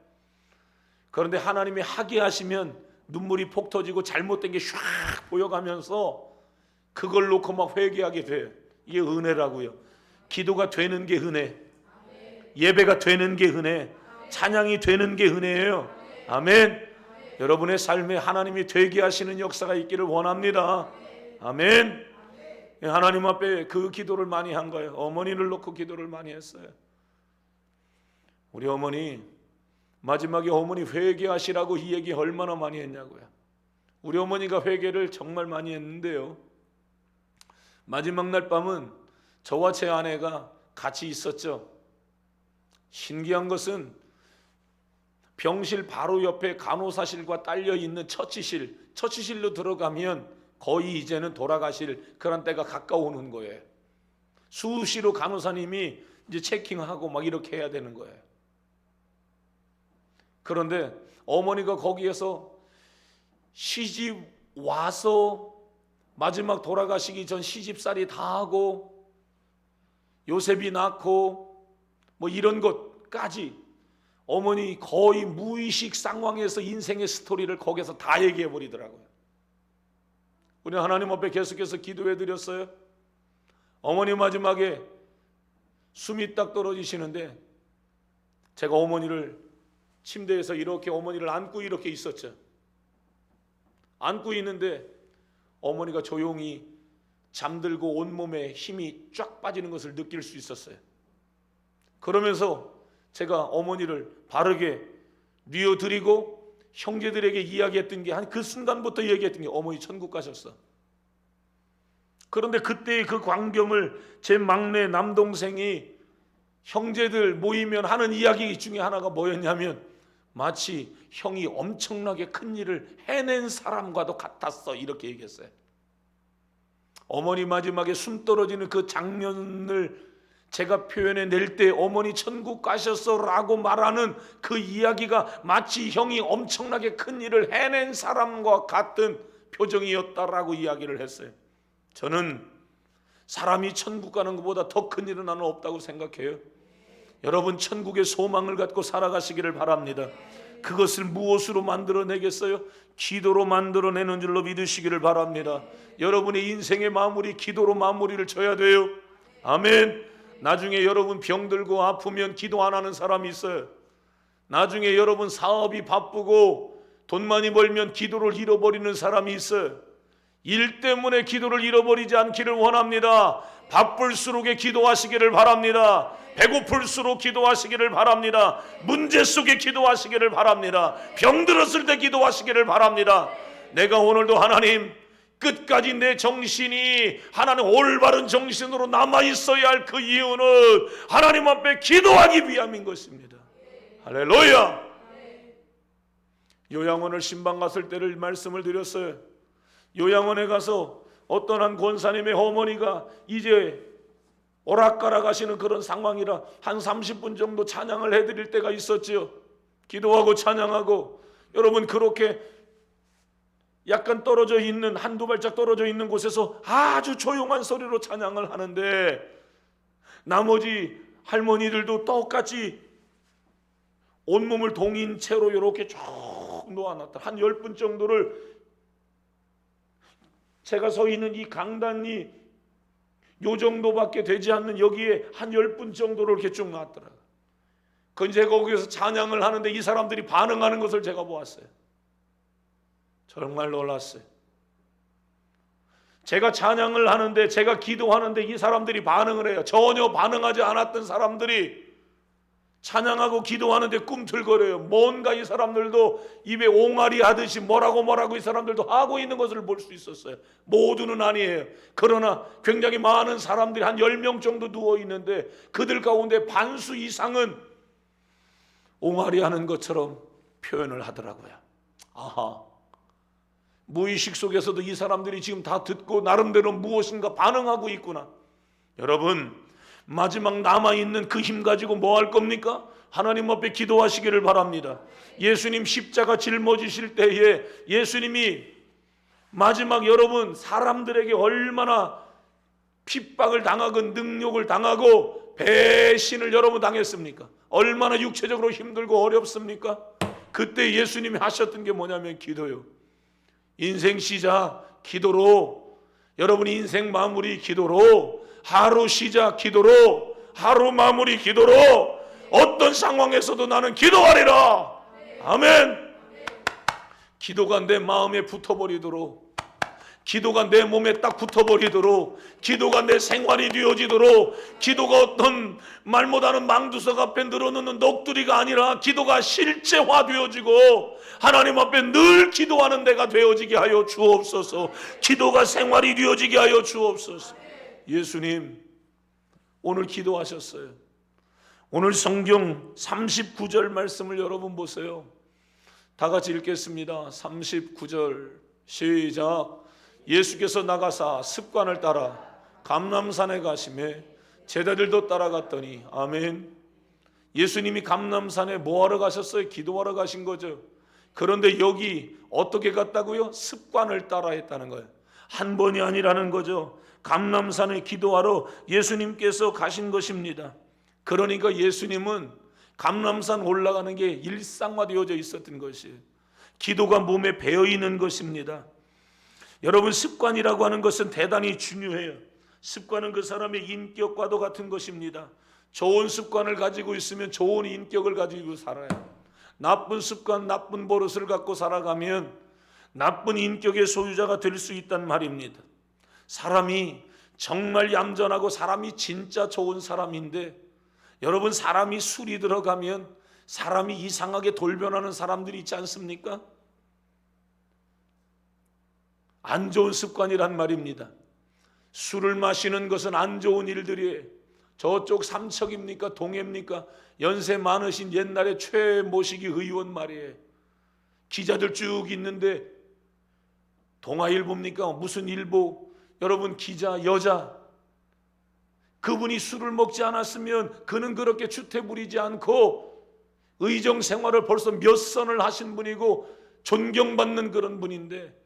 그런데 하나님이 하게 하시면 눈물이 폭 터지고 잘못된 게 샥 보여가면서 그걸 놓고 막 회개하게 돼요. 이게 은혜라고요. 기도가 되는 게 은혜, 예배가 되는 게 은혜, 찬양이 되는 게 은혜예요. 아멘. 여러분의 삶에 하나님이 되게 하시는 역사가 있기를 원합니다. 아멘. 하나님 앞에 그 기도를 많이 한 거예요. 어머니를 놓고 기도를 많이 했어요. 우리 어머니 마지막에 어머니 회개하시라고 이 얘기 얼마나 많이 했냐고요. 우리 어머니가 회개를 정말 많이 했는데요, 마지막 날 밤은 저와 제 아내가 같이 있었죠. 신기한 것은 병실 바로 옆에 간호사실과 딸려 있는 처치실로 들어가면 거의 이제는 돌아가실 그런 때가 가까워오는 거예요. 수시로 간호사님이 이제 체킹하고 막 이렇게 해야 되는 거예요. 그런데 어머니가 거기에서 시집 와서 마지막 돌아가시기 전 시집살이 다 하고 요셉이 낳고 뭐 이런 것까지 어머니 거의 무의식 상황에서 인생의 스토리를 거기서 다 얘기해 버리더라고요. 우리 하나님 앞에 계속해서 기도해 드렸어요. 어머니 마지막에 숨이 딱 떨어지시는데 제가 어머니를 침대에서 이렇게 어머니를 안고 이렇게 있었죠. 안고 있는데 어머니가 조용히 잠들고 온몸에 힘이 쫙 빠지는 것을 느낄 수 있었어요. 그러면서 제가 어머니를 바르게 뉘어드리고 형제들에게 이야기했던 게 한 그 순간부터 얘기했던 게 어머니 천국 가셨어. 그런데 그때의 그 광경을 제 막내 남동생이 형제들 모이면 하는 이야기 중에 하나가 뭐였냐면 마치 형이 엄청나게 큰 일을 해낸 사람과도 같았어 이렇게 얘기했어요. 어머니 마지막에 숨 떨어지는 그 장면을 제가 표현해낼 때 어머니 천국 가셨어 라고 말하는 그 이야기가 마치 형이 엄청나게 큰 일을 해낸 사람과 같은 표정이었다라고 이야기를 했어요. 저는 사람이 천국 가는 것보다 더 큰 일은 나는 없다고 생각해요. 여러분 천국의 소망을 갖고 살아가시기를 바랍니다. 그것을 무엇으로 만들어내겠어요? 기도로 만들어내는 줄로 믿으시기를 바랍니다. 여러분의 인생의 마무리 기도로 마무리를 져야 돼요. 아멘. 나중에 여러분 병들고 아프면 기도 안 하는 사람이 있어요. 나중에 여러분 사업이 바쁘고 돈 많이 벌면 기도를 잃어버리는 사람이 있어요. 일 때문에 기도를 잃어버리지 않기를 원합니다. 바쁠수록에 기도하시기를 바랍니다. 배고플수록 기도하시기를 바랍니다. 문제 속에 기도하시기를 바랍니다. 병들었을 때 기도하시기를 바랍니다. 내가 오늘도 하나님 끝까지 내 정신이 하나님 올바른 정신으로 남아있어야 할 그 이유는 하나님 앞에 기도하기 위함인 것입니다. 할렐루야. 요양원을 신방 갔을 때를 말씀을 드렸어요. 요양원에 가서 어떤 한 권사님의 어머니가 이제 오락가락 하시는 그런 상황이라 한 30분 정도 찬양을 해드릴 때가 있었지요. 기도하고 찬양하고 여러분 그렇게 약간 떨어져 있는 한두 발짝 떨어져 있는 곳에서 아주 조용한 소리로 찬양을 하는데 나머지 할머니들도 똑같이 온몸을 동인 채로 이렇게 쭉 놓아놨다. 한 10분 정도를 제가 서 있는 이 강단이 요 정도밖에 되지 않는 여기에 한 10분 정도를 이렇게 쭉 놨더라고요. 그건 제가 거기서 찬양을 하는데 이 사람들이 반응하는 것을 제가 보았어요. 정말 놀랐어요. 제가 찬양을 하는데 제가 기도하는데 이 사람들이 반응을 해요. 전혀 반응하지 않았던 사람들이 찬양하고 기도하는데 꿈틀거려요. 뭔가 이 사람들도 입에 옹알이 하듯이 뭐라고 이 사람들도 하고 있는 것을 볼 수 있었어요. 모두는 아니에요. 그러나 굉장히 많은 사람들이 한 10명 정도 누워 있는데 그들 가운데 반수 이상은 옹알이 하는 것처럼 표현을 하더라고요. 아하. 무의식 속에서도 이 사람들이 지금 다 듣고 나름대로 무엇인가 반응하고 있구나. 여러분 마지막 남아있는 그 힘 가지고 뭐 할 겁니까? 하나님 앞에 기도하시기를 바랍니다. 예수님 십자가 짊어지실 때에 예수님이 마지막 여러분 사람들에게 얼마나 핍박을 당하고 능욕을 당하고 배신을 여러분 당했습니까? 얼마나 육체적으로 힘들고 어렵습니까? 그때 예수님이 하셨던 게 뭐냐면 기도요. 인생 시작 기도로, 여러분 인생 마무리 기도로, 하루 시작 기도로, 하루 마무리 기도로, 어떤 상황에서도 나는 기도하리라. 아멘. 기도가 내 마음에 붙어버리도록, 기도가 내 몸에 딱 붙어버리도록, 기도가 내 생활이 되어지도록, 기도가 어떤 말 못하는 망두석 앞에 늘어놓는 녹두리가 아니라 기도가 실제화되어지고 하나님 앞에 늘 기도하는 데가 되어지게 하여 주옵소서. 기도가 생활이 되어지게 하여 주옵소서. 예수님 오늘 기도하셨어요. 오늘 성경 39절 말씀을 여러분 보세요. 다 같이 읽겠습니다. 39절 시작. 예수께서 나가사 습관을 따라 감람산에 가시매 제자들도 따라갔더니 아멘. 예수님이 감람산에 뭐하러 가셨어요? 기도하러 가신 거죠. 그런데 여기 어떻게 갔다고요? 습관을 따라 했다는 거예요. 한 번이 아니라는 거죠. 감람산에 기도하러 예수님께서 가신 것입니다. 그러니까 예수님은 감람산 올라가는 게 일상화되어져 있었던 것이에요. 기도가 몸에 배어 있는 것입니다. 여러분, 습관이라고 하는 것은 대단히 중요해요. 습관은 그 사람의 인격과도 같은 것입니다. 좋은 습관을 가지고 있으면 좋은 인격을 가지고 살아요. 나쁜 습관, 나쁜 버릇을 갖고 살아가면 나쁜 인격의 소유자가 될 수 있단 말입니다. 사람이 정말 얌전하고 사람이 진짜 좋은 사람인데, 여러분, 사람이 술이 들어가면 사람이 이상하게 돌변하는 사람들이 있지 않습니까? 안 좋은 습관이란 말입니다. 술을 마시는 것은 안 좋은 일들이에요. 저쪽 삼척입니까? 동해입니까? 연세 많으신 옛날에 최모시기 의원 말이에요. 기자들 쭉 있는데 동아일보입니까? 무슨 일보? 여러분, 기자 여자, 그분이 술을 먹지 않았으면 그는 그렇게 추태 부리지 않고 의정 생활을 벌써 몇 선을 하신 분이고 존경받는 그런 분인데,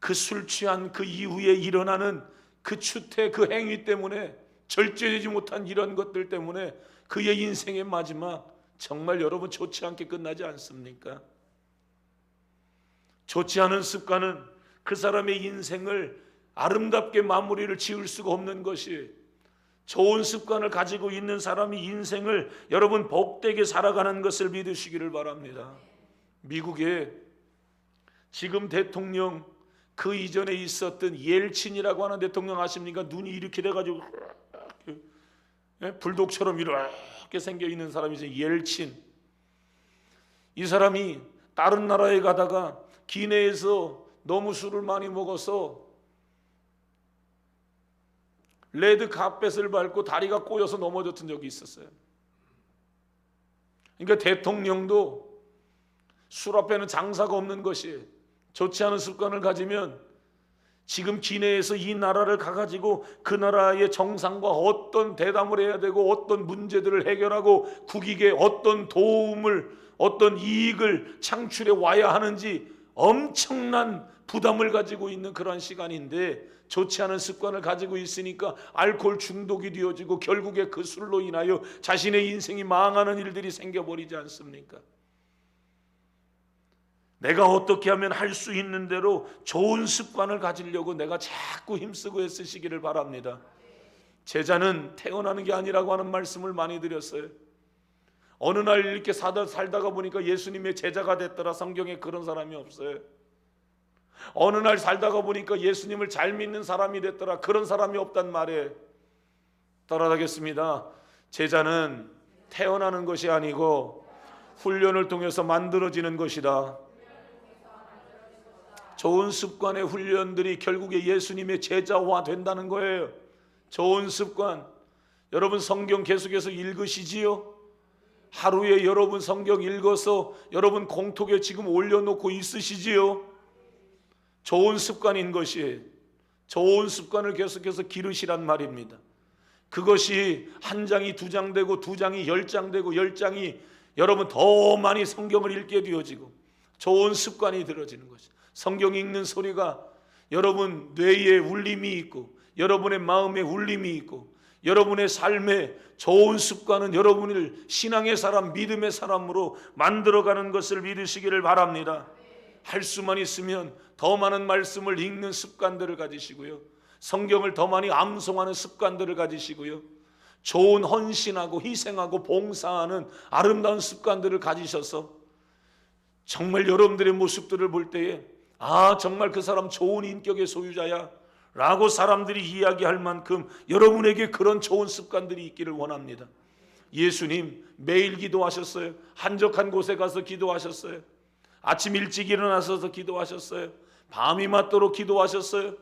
그 술 취한 그 이후에 일어나는 그 추태, 그 행위 때문에, 절제되지 못한 이런 것들 때문에 그의 인생의 마지막 정말 여러분 좋지 않게 끝나지 않습니까? 좋지 않은 습관은 그 사람의 인생을 아름답게 마무리를 지을 수가 없는 것이, 좋은 습관을 가지고 있는 사람이 인생을 여러분 복되게 살아가는 것을 믿으시기를 바랍니다. 미국에 지금 대통령, 그 이전에 있었던 옐친이라고 하는 대통령 아십니까? 눈이 이렇게 돼가지고 불독처럼 이렇게 생겨 있는 사람이죠. 옐친. 이 사람이 다른 나라에 가다가 기내에서 너무 술을 많이 먹어서 레드 카펫을 밟고 다리가 꼬여서 넘어졌던 적이 있었어요. 그러니까 대통령도 술 앞에는 장사가 없는 것이, 좋지 않은 습관을 가지면 지금 기내에서 이 나라를 가가지고 그 나라의 정상과 어떤 대담을 해야 되고 어떤 문제들을 해결하고 국익에 어떤 도움을, 어떤 이익을 창출해 와야 하는지 엄청난 부담을 가지고 있는 그런 시간인데, 좋지 않은 습관을 가지고 있으니까 알코올 중독이 되어지고 결국에 그 술로 인하여 자신의 인생이 망하는 일들이 생겨버리지 않습니까? 내가 어떻게 하면 할 수 있는 대로 좋은 습관을 가지려고 내가 자꾸 힘쓰고 애쓰시기를 바랍니다. 제자는 태어나는 게 아니라고 하는 말씀을 많이 드렸어요. 어느 날 이렇게 살다가 보니까 예수님의 제자가 됐더라. 성경에 그런 사람이 없어요. 어느 날 살다가 보니까 예수님을 잘 믿는 사람이 됐더라. 그런 사람이 없단 말이에요. 따라하겠습니다. 제자는 태어나는 것이 아니고 훈련을 통해서 만들어지는 것이다. 좋은 습관의 훈련들이 결국에 예수님의 제자화 된다는 거예요. 좋은 습관. 여러분, 성경 계속해서 읽으시지요? 하루에 여러분 성경 읽어서 여러분 공톡에 지금 올려놓고 있으시지요? 좋은 습관인 것이, 좋은 습관을 계속해서 기르시란 말입니다. 그것이 한 장이 두 장 되고 두 장이 10장 되고 10장이 여러분 더 많이 성경을 읽게 되어지고 좋은 습관이 들어지는 것이, 성경 읽는 소리가 여러분 뇌에 울림이 있고 여러분의 마음에 울림이 있고 여러분의 삶에 좋은 습관은 여러분을 신앙의 사람, 믿음의 사람으로 만들어가는 것을 믿으시기를 바랍니다. 할 수만 있으면 더 많은 말씀을 읽는 습관들을 가지시고요, 성경을 더 많이 암송하는 습관들을 가지시고요, 좋은 헌신하고 희생하고 봉사하는 아름다운 습관들을 가지셔서 정말 여러분들의 모습들을 볼 때에 정말 그 사람 좋은 인격의 소유자야 라고 사람들이 이야기할 만큼 여러분에게 그런 좋은 습관들이 있기를 원합니다. 예수님 매일 기도하셨어요. 한적한 곳에 가서 기도하셨어요. 아침 일찍 일어나셔서 기도하셨어요. 밤이 맞도록 기도하셨어요.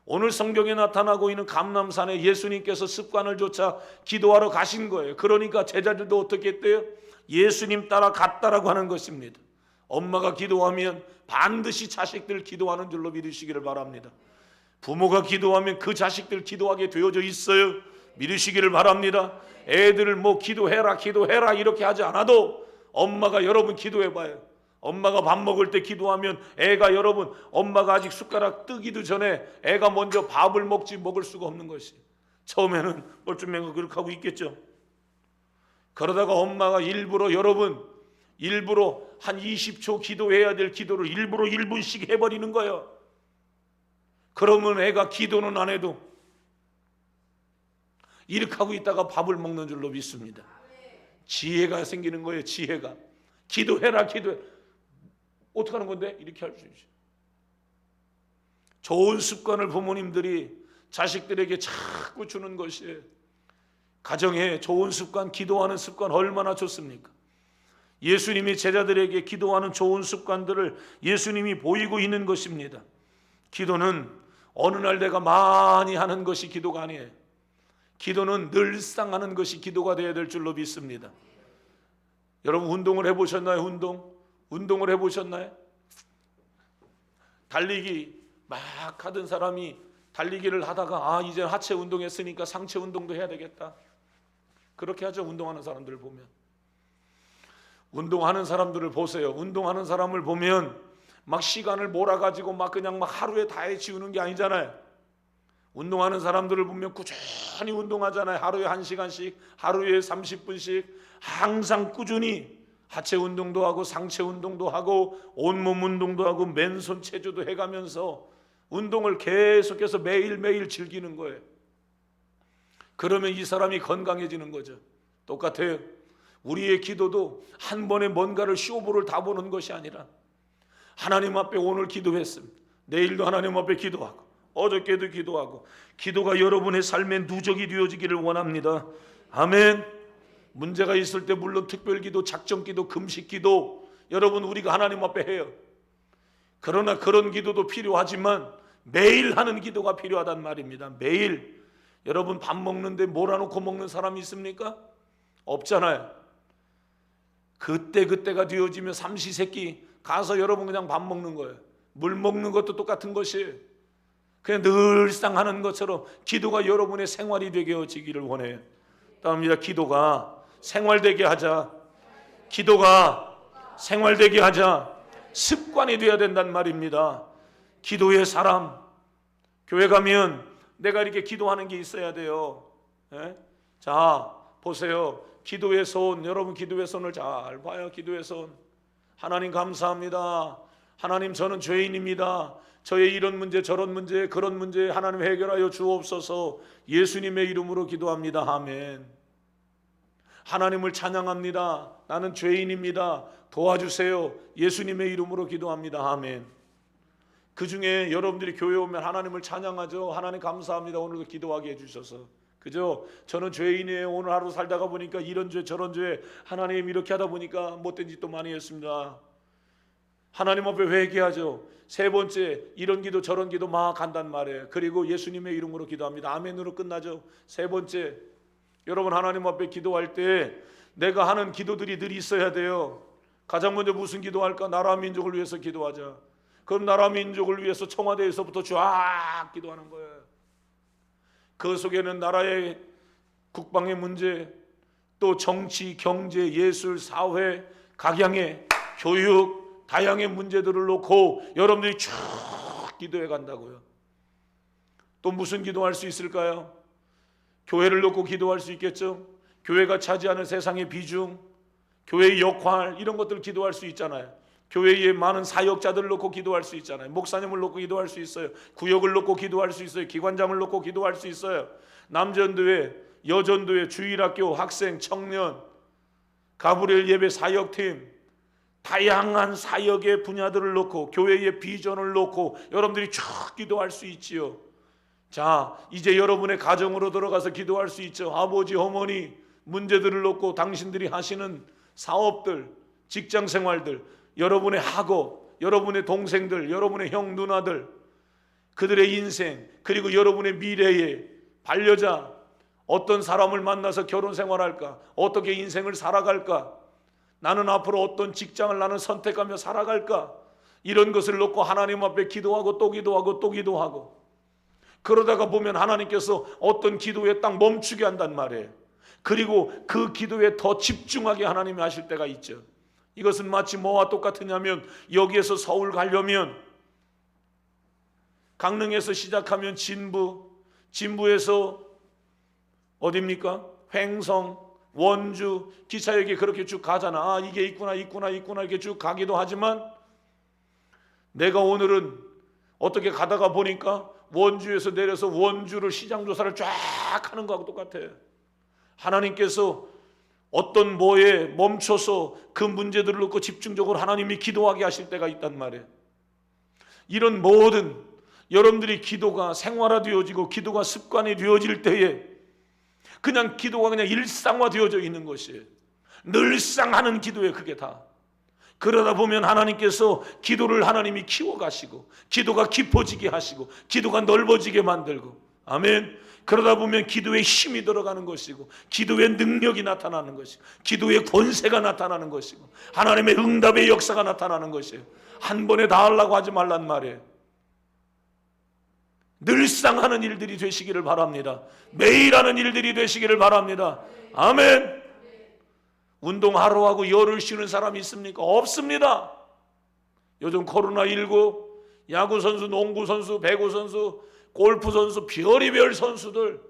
오늘 성경에 나타나고 있는 감람산에 예수님께서 습관을 좇아 기도하러 가신 거예요. 그러니까 제자들도 어떻게 했대요? 예수님 따라 갔다라고 하는 것입니다. 엄마가 기도하면 반드시 자식들 기도하는 줄로 믿으시기를 바랍니다. 부모가 기도하면 그 자식들 기도하게 되어져 있어요. 믿으시기를 바랍니다. 애들을 뭐 기도해라 기도해라 이렇게 하지 않아도 엄마가 여러분 기도해봐요. 엄마가 밥 먹을 때 기도하면 애가 여러분 엄마가 아직 숟가락 뜨기도 전에 애가 먼저 밥을 먹을 수가 없는 것이. 처음에는 뻘쭘해가 그렇게 하고 있겠죠. 그러다가 엄마가 일부러 한 20초 기도해야 될 기도를 일부러 1분씩 해버리는 거예요. 그러면 애가 기도는 안 해도 이렇게 하고 있다가 밥을 먹는 줄로 믿습니다. 지혜가 생기는 거예요. 지혜가. 기도해라 기도해. 어떻게 하는 건데? 이렇게 할 수 있죠. 좋은 습관을 부모님들이 자식들에게 자꾸 주는 것이에요. 가정에 좋은 습관, 기도하는 습관 얼마나 좋습니까? 예수님이 제자들에게 기도하는 좋은 습관들을 예수님이 보이고 있는 것입니다. 기도는 어느 날 내가 많이 하는 것이 기도가 아니에요. 기도는 늘상 하는 것이 기도가 되어야 될 줄로 믿습니다. 여러분 운동을 해보셨나요? 운동을 해보셨나요? 달리기 막 하던 사람이 달리기를 하다가 이제 하체 운동했으니까 상체 운동도 해야 되겠다. 그렇게 하죠. 운동하는 사람들을 보면. 운동하는 사람들을 보세요. 운동하는 사람을 보면 막 시간을 몰아가지고 막 그냥 막 하루에 다 해치우는 게 아니잖아요. 운동하는 사람들을 보면 꾸준히 운동하잖아요. 하루에 1시간씩, 하루에 30분씩 항상 꾸준히 하체 운동도 하고 상체 운동도 하고 온몸 운동도 하고 맨손 체조도 해가면서 운동을 계속해서 매일매일 즐기는 거예요. 그러면 이 사람이 건강해지는 거죠. 똑같아요. 우리의 기도도 한 번에 뭔가를 쇼부를 다 보는 것이 아니라 하나님 앞에 오늘 기도했습니다. 내일도 하나님 앞에 기도하고 어저께도 기도하고 기도가 여러분의 삶의 누적이 되어지기를 원합니다. 아멘. 문제가 있을 때 물론 특별기도, 작정기도, 금식기도 여러분 우리가 하나님 앞에 해요. 그러나 그런 기도도 필요하지만 매일 하는 기도가 필요하단 말입니다. 매일. 여러분 밥 먹는데 몰아놓고 먹는 사람이 있습니까? 없잖아요. 그때가 되어지면 삼시세끼 가서 여러분 그냥 밥 먹는 거예요. 물 먹는 것도 똑같은 것이에요. 그냥 늘상 하는 것처럼 기도가 여러분의 생활이 되게 되기를 원해요. 다음입니다. 기도가 생활되게 하자. 기도가 생활되게 하자. 습관이 되어야 된단 말입니다. 기도의 사람. 교회 가면 내가 이렇게 기도하는 게 있어야 돼요. 예? 자 보세요. 기도의 손. 여러분 기도의 손을 잘 봐요. 기도의 손. 하나님 감사합니다. 하나님 저는 죄인입니다. 저의 이런 문제 저런 문제 그런 문제 하나님 해결하여 주옵소서. 예수님의 이름으로 기도합니다. 아멘. 하나님을 찬양합니다. 나는 죄인입니다. 도와주세요. 예수님의 이름으로 기도합니다. 아멘. 그 중에 여러분들이 교회 오면 하나님을 찬양하죠. 하나님 감사합니다. 오늘도 기도하게 해주셔서. 그죠? 저는 죄인이에요. 오늘 하루 살다가 보니까 이런 죄 저런 죄 하나님 이렇게 하다 보니까 못된 짓도 많이 했습니다. 하나님 앞에 회개하죠. 세 번째 이런 기도 저런 기도 막 한단 말이에요. 그리고 예수님의 이름으로 기도합니다. 아멘으로 끝나죠. 세 번째 여러분 하나님 앞에 기도할 때 내가 하는 기도들이 늘 있어야 돼요. 가장 먼저 무슨 기도할까? 나라 민족을 위해서 기도하자. 그럼 나라 민족을 위해서 청와대에서부터 쫙 기도하는 거예요. 그 속에는 나라의 국방의 문제, 또 정치, 경제, 예술, 사회, 각양의 교육, 다양한 문제들을 놓고 여러분들이 쭉 기도해 간다고요. 또 무슨 기도할 수 있을까요? 교회를 놓고 기도할 수 있겠죠. 교회가 차지하는 세상의 비중, 교회의 역할 이런 것들 기도할 수 있잖아요. 교회에 많은 사역자들을 놓고 기도할 수 있잖아요. 목사님을 놓고 기도할 수 있어요. 구역을 놓고 기도할 수 있어요. 기관장을 놓고 기도할 수 있어요. 남전도회, 여전도회, 주일학교, 학생, 청년, 가브리엘 예배 사역팀, 다양한 사역의 분야들을 놓고 교회의 비전을 놓고 여러분들이 쭉 기도할 수 있지요. 자, 이제 여러분의 가정으로 들어가서 기도할 수 있죠. 아버지, 어머니 문제들을 놓고 당신들이 하시는 사업들, 직장 생활들, 여러분의 학업, 여러분의 동생들, 여러분의 형 누나들, 그들의 인생, 그리고 여러분의 미래에 반려자, 어떤 사람을 만나서 결혼 생활할까? 어떻게 인생을 살아갈까? 나는 앞으로 어떤 직장을 나는 선택하며 살아갈까? 이런 것을 놓고 하나님 앞에 기도하고 또 기도하고 또 기도하고, 그러다가 보면 하나님께서 어떤 기도에 딱 멈추게 한단 말이에요. 그리고 그 기도에 더 집중하게 하나님이 하실 때가 있죠. 이것은 마치 뭐와 똑같으냐면, 여기에서 서울 가려면 강릉에서 시작하면 진부, 진부에서 어디입니까? 횡성, 원주, 기차역이 그렇게 쭉 가잖아. 아, 이게 있구나 이렇게 쭉 가기도 하지만, 내가 오늘은 어떻게 가다가 보니까 원주에서 내려서 원주를 시장조사를 쫙 하는 거하고 똑같아요. 하나님께서 어떤 뭐에 멈춰서 그 문제들을 놓고 집중적으로 하나님이 기도하게 하실 때가 있단 말이에요. 이런 모든 여러분들이 기도가 생활화되어지고 기도가 습관이 되어질 때에 그냥 기도가 그냥 일상화되어져 있는 것이에요. 늘상 하는 기도에 그게 다. 그러다 보면 하나님께서 기도를 하나님이 키워가시고, 기도가 깊어지게 하시고, 기도가 넓어지게 만들고, 아멘. 그러다 보면 기도에 힘이 들어가는 것이고, 기도의 능력이 나타나는 것이고, 기도의 권세가 나타나는 것이고, 하나님의 응답의 역사가 나타나는 것이에요. 한 번에 다 하려고 하지 말란 말이에요. 늘상 하는 일들이 되시기를 바랍니다. 매일 하는 일들이 되시기를 바랍니다. 아멘. 운동하러 하고 열흘 쉬는 사람이 있습니까? 없습니다. 요즘 코로나19 야구선수, 농구선수, 배구선수, 골프선수, 별의별 선수들,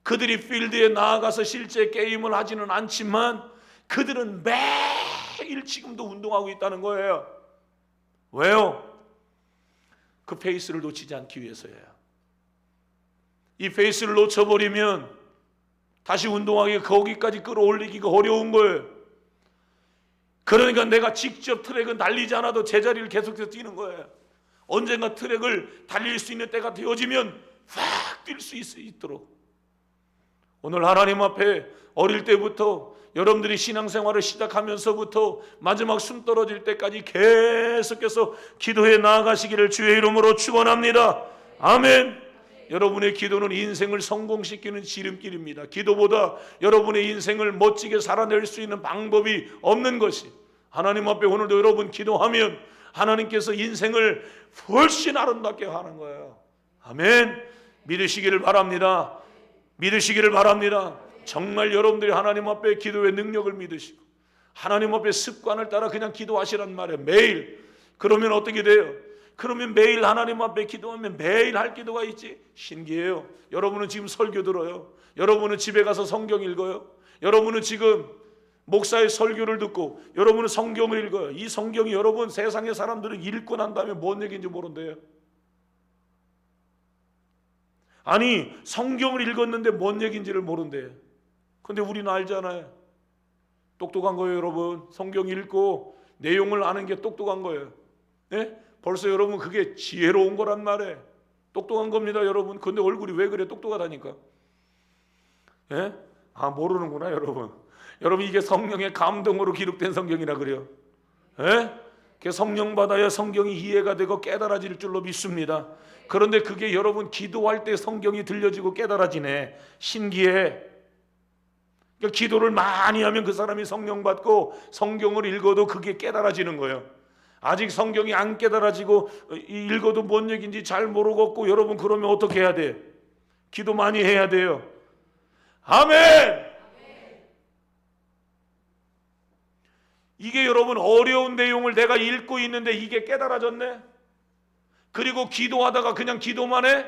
그들이 필드에 나아가서 실제 게임을 하지는 않지만 그들은 매일 지금도 운동하고 있다는 거예요. 왜요? 그 페이스를 놓치지 않기 위해서예요. 이 페이스를 놓쳐버리면 다시 운동하기 거기까지 끌어올리기가 어려운 거예요. 그러니까 내가 직접 트랙은 달리지 않아도 제자리를 계속해서 뛰는 거예요. 언젠가 트랙을 달릴 수 있는 때가 되어지면 확 뛸 수 있도록. 오늘 하나님 앞에 어릴 때부터 여러분들이 신앙생활을 시작하면서부터 마지막 숨 떨어질 때까지 계속해서 기도해 나아가시기를 주의 이름으로 축원합니다. 아멘. 여러분의 기도는 인생을 성공시키는 지름길입니다. 기도보다 여러분의 인생을 멋지게 살아낼 수 있는 방법이 없는 것이, 하나님 앞에 오늘도 여러분 기도하면 하나님께서 인생을 훨씬 아름답게 하는 거예요. 아멘. 믿으시기를 바랍니다. 믿으시기를 바랍니다. 정말 여러분들이 하나님 앞에 기도의 능력을 믿으시고 하나님 앞에 습관을 따라 그냥 기도하시란 말이에요. 매일. 그러면 어떻게 돼요? 그러면 매일 하나님 앞에 기도하면 매일 할 기도가 있지. 신기해요. 여러분은 지금 설교 들어요. 여러분은 집에 가서 성경 읽어요. 여러분은 지금 목사의 설교를 듣고 여러분은 성경을 읽어요. 이 성경이 여러분 세상의 사람들은 읽고 난 다음에 뭔 얘기인지 모른대요. 아니 성경을 읽었는데 뭔 얘기인지를 모른대요. 근데 우리는 알잖아요. 똑똑한 거예요 여러분. 성경 읽고 내용을 아는 게 똑똑한 거예요. 네? 벌써 여러분 그게 지혜로운 거란 말이에요. 똑똑한 겁니다 여러분. 근데 얼굴이 왜 그래? 똑똑하다니까. 예? 아 모르는구나 여러분. 여러분 이게 성령의 감동으로 기록된 성경이라 그래요. 예? 성령 받아야 성경이 이해가 되고 깨달아질 줄로 믿습니다. 그런데 그게 여러분 기도할 때 성경이 들려지고 깨달아지네. 신기해. 그러니까 기도를 많이 하면 그 사람이 성령 받고 성경을 읽어도 그게 깨달아지는 거예요. 아직 성경이 안 깨달아지고 읽어도 뭔 얘기인지 잘 모르겠고 여러분 그러면 어떻게 해야 돼? 기도 많이 해야 돼요. 아멘. 이게 여러분 어려운 내용을 내가 읽고 있는데 이게 깨달아졌네. 그리고 기도하다가 그냥 기도만 해.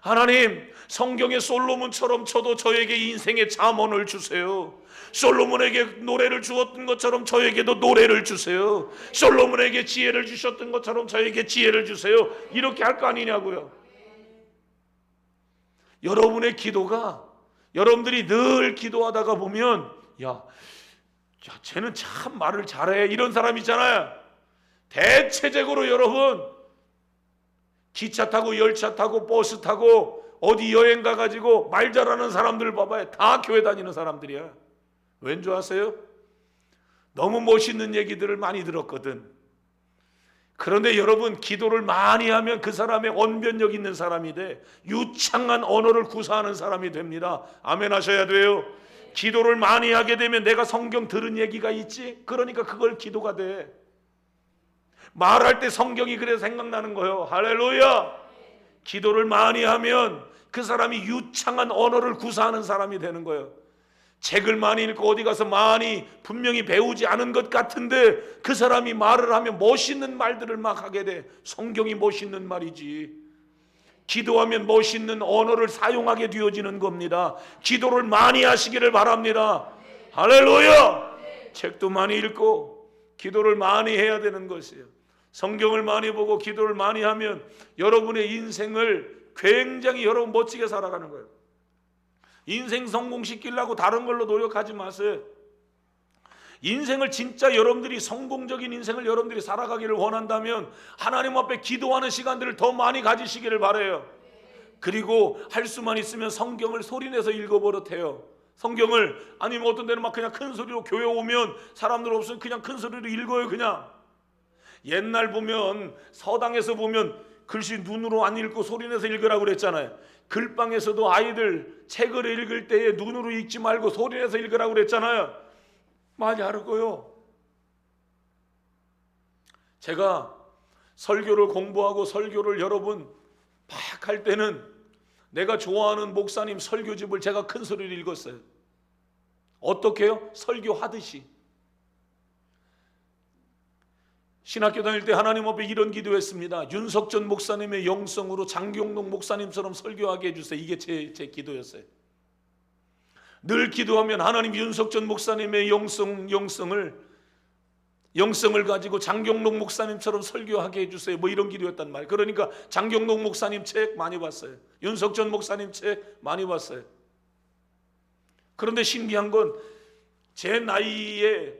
하나님 성경의 솔로몬처럼 저도 저에게 인생의 잠언을 주세요. 솔로몬에게 노래를 주었던 것처럼 저에게도 노래를 주세요. 솔로몬에게 지혜를 주셨던 것처럼 저에게 지혜를 주세요. 이렇게 할 거 아니냐고요. 여러분의 기도가 여러분들이 늘 기도하다가 보면 야 쟤는 참 말을 잘해 이런 사람 있잖아요. 대체적으로 여러분 기차 타고 열차 타고 버스 타고 어디 여행 가가지고 말 잘하는 사람들 봐봐요. 다 교회 다니는 사람들이야. 왠 줄 아세요? 너무 멋있는 얘기들을 많이 들었거든. 그런데 여러분, 기도를 많이 하면 그 사람의 언변력 있는 사람이 돼. 유창한 언어를 구사하는 사람이 됩니다. 아멘 하셔야 돼요. 기도를 많이 하게 되면 내가 성경 들은 얘기가 있지? 그러니까 그걸 기도가 돼. 말할 때 성경이 그래서 생각나는 거예요. 할렐루야. 기도를 많이 하면 그 사람이 유창한 언어를 구사하는 사람이 되는 거예요. 책을 많이 읽고 어디 가서 많이 분명히 배우지 않은 것 같은데 그 사람이 말을 하면 멋있는 말들을 막 하게 돼. 성경이 멋있는 말이지. 기도하면 멋있는 언어를 사용하게 되어지는 겁니다. 기도를 많이 하시기를 바랍니다. 할렐루야. 책도 많이 읽고 기도를 많이 해야 되는 것이에요. 성경을 많이 보고 기도를 많이 하면 여러분의 인생을 굉장히 여러분 멋지게 살아가는 거예요. 인생 성공시키려고 다른 걸로 노력하지 마세요. 인생을 진짜 여러분들이 성공적인 인생을 여러분들이 살아가기를 원한다면 하나님 앞에 기도하는 시간들을 더 많이 가지시기를 바라요. 그리고 할 수만 있으면 성경을 소리내서 읽어버릇해요. 성경을 아니면 어떤 데는 막 그냥 큰 소리로 교회 오면 사람들 없으면 그냥 큰 소리로 읽어요. 그냥 옛날 보면 서당에서 보면 글씨 눈으로 안 읽고 소리내서 읽으라고 그랬잖아요. 글방에서도 아이들 책을 읽을 때에 눈으로 읽지 말고 소리내서 읽으라고 그랬잖아요. 많이 알고요. 제가 설교를 공부하고 설교를 여러분 막 할 때는 내가 좋아하는 목사님 설교집을 제가 큰 소리로 읽었어요. 어떻게 해요? 설교하듯이. 신학교 다닐 때 하나님 앞에 이런 기도했습니다. 윤석전 목사님의 영성으로 장경록 목사님처럼 설교하게 해주세요. 이게 제 기도였어요. 늘 기도하면 하나님 윤석전 목사님의 영성을 가지고 장경록 목사님처럼 설교하게 해주세요. 뭐 이런 기도였단 말이에요. 그러니까 장경록 목사님 책 많이 봤어요. 윤석전 목사님 책 많이 봤어요. 그런데 신기한 건 제 나이에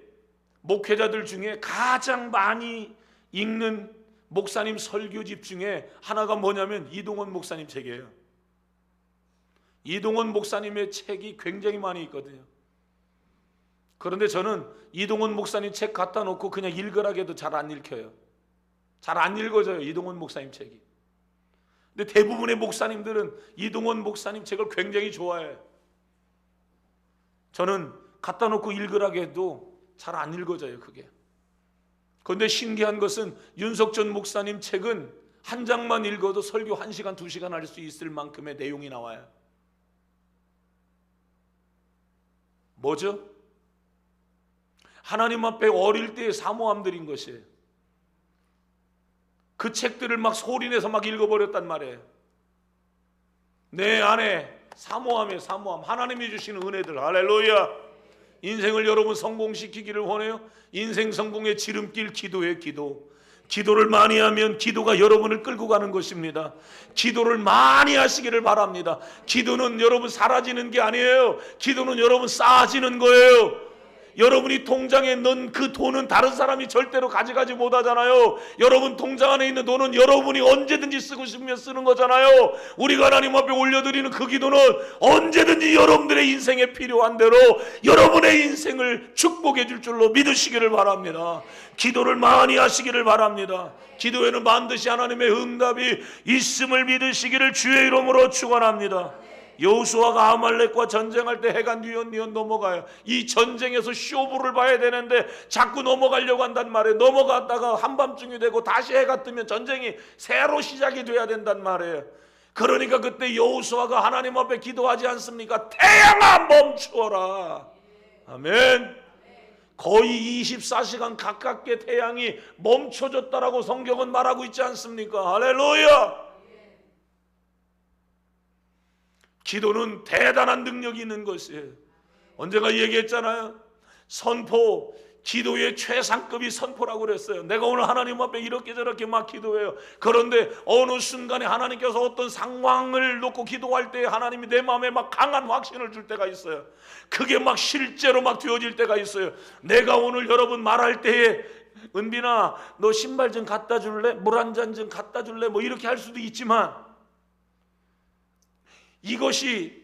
목회자들 중에 가장 많이 읽는 목사님 설교집 중에 하나가 뭐냐면 이동원 목사님 책이에요. 이동원 목사님의 책이 굉장히 많이 있거든요. 그런데 저는 이동원 목사님 책 갖다 놓고 그냥 읽으라고 해도 잘 안 읽혀요. 잘 안 읽어져요, 이동원 목사님 책이. 근데 대부분의 목사님들은 이동원 목사님 책을 굉장히 좋아해요. 저는 갖다 놓고 읽으라고 해도 잘 안 읽어져요, 그게. 그런데 신기한 것은 윤석전 목사님 책은 한 장만 읽어도 설교 1시간, 2시간 할 수 있을 만큼의 내용이 나와요. 뭐죠? 하나님 앞에 어릴 때의 사모함들인 것이에요. 그 책들을 막 소리내서 막 읽어버렸단 말이에요. 내 안에 사모함이에요, 사모함. 하나님이 주시는 은혜들. 할렐루야. 인생을 여러분 성공시키기를 원해요. 인생 성공의 지름길 기도예요. 기도를 많이 하면 기도가 여러분을 끌고 가는 것입니다. 기도를 많이 하시기를 바랍니다. 기도는 여러분 사라지는 게 아니에요. 기도는 여러분 쌓아지는 거예요. 여러분이 통장에 넣은 그 돈은 다른 사람이 절대로 가져가지 못하잖아요. 여러분 통장 안에 있는 돈은 여러분이 언제든지 쓰고 싶으면 쓰는 거잖아요. 우리가 하나님 앞에 올려드리는 그 기도는 언제든지 여러분들의 인생에 필요한 대로 여러분의 인생을 축복해 줄 줄로 믿으시기를 바랍니다. 기도를 많이 하시기를 바랍니다. 기도에는 반드시 하나님의 응답이 있음을 믿으시기를 주의 이름으로 축원합니다. 여호수아가 아말렉과 전쟁할 때 해가 뉘엿뉘엿 넘어가요. 이 전쟁에서 쇼부를 봐야 되는데 자꾸 넘어가려고 한단 말이에요. 넘어갔다가 한밤중이 되고 다시 해가 뜨면 전쟁이 새로 시작이 돼야 된단 말이에요. 그러니까 그때 여호수아가 하나님 앞에 기도하지 않습니까? 태양아 멈추어라. 아멘. 거의 24시간 가깝게 태양이 멈춰졌다라고 성경은 말하고 있지 않습니까? 할렐루야. 기도는 대단한 능력이 있는 것이에요. 언젠가 얘기했잖아요. 선포, 기도의 최상급이 선포라고 그랬어요. 내가 오늘 하나님 앞에 이렇게 저렇게 막 기도해요. 그런데 어느 순간에 하나님께서 어떤 상황을 놓고 기도할 때 하나님이 내 마음에 막 강한 확신을 줄 때가 있어요. 그게 막 실제로 막 되어질 때가 있어요. 내가 오늘 여러분 말할 때에 은빈아 너 신발 좀 갖다 줄래? 물 한 잔 좀 갖다 줄래? 뭐 이렇게 할 수도 있지만 이것이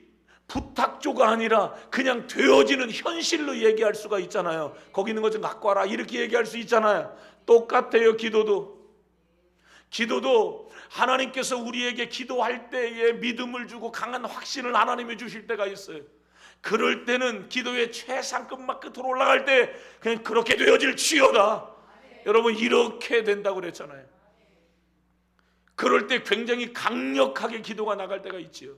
부탁조가 아니라 그냥 되어지는 현실로 얘기할 수가 있잖아요. 거기 있는 것 좀 갖고 와라 이렇게 얘기할 수 있잖아요. 똑같아요. 기도도 기도도 하나님께서 우리에게 기도할 때에 믿음을 주고 강한 확신을 하나님이 주실 때가 있어요. 그럴 때는 기도의 최상급막 끝으로 올라갈 때 그냥 그렇게 되어질지어다. 여러분 이렇게 된다고 그랬잖아요. 그럴 때 굉장히 강력하게 기도가 나갈 때가 있지요.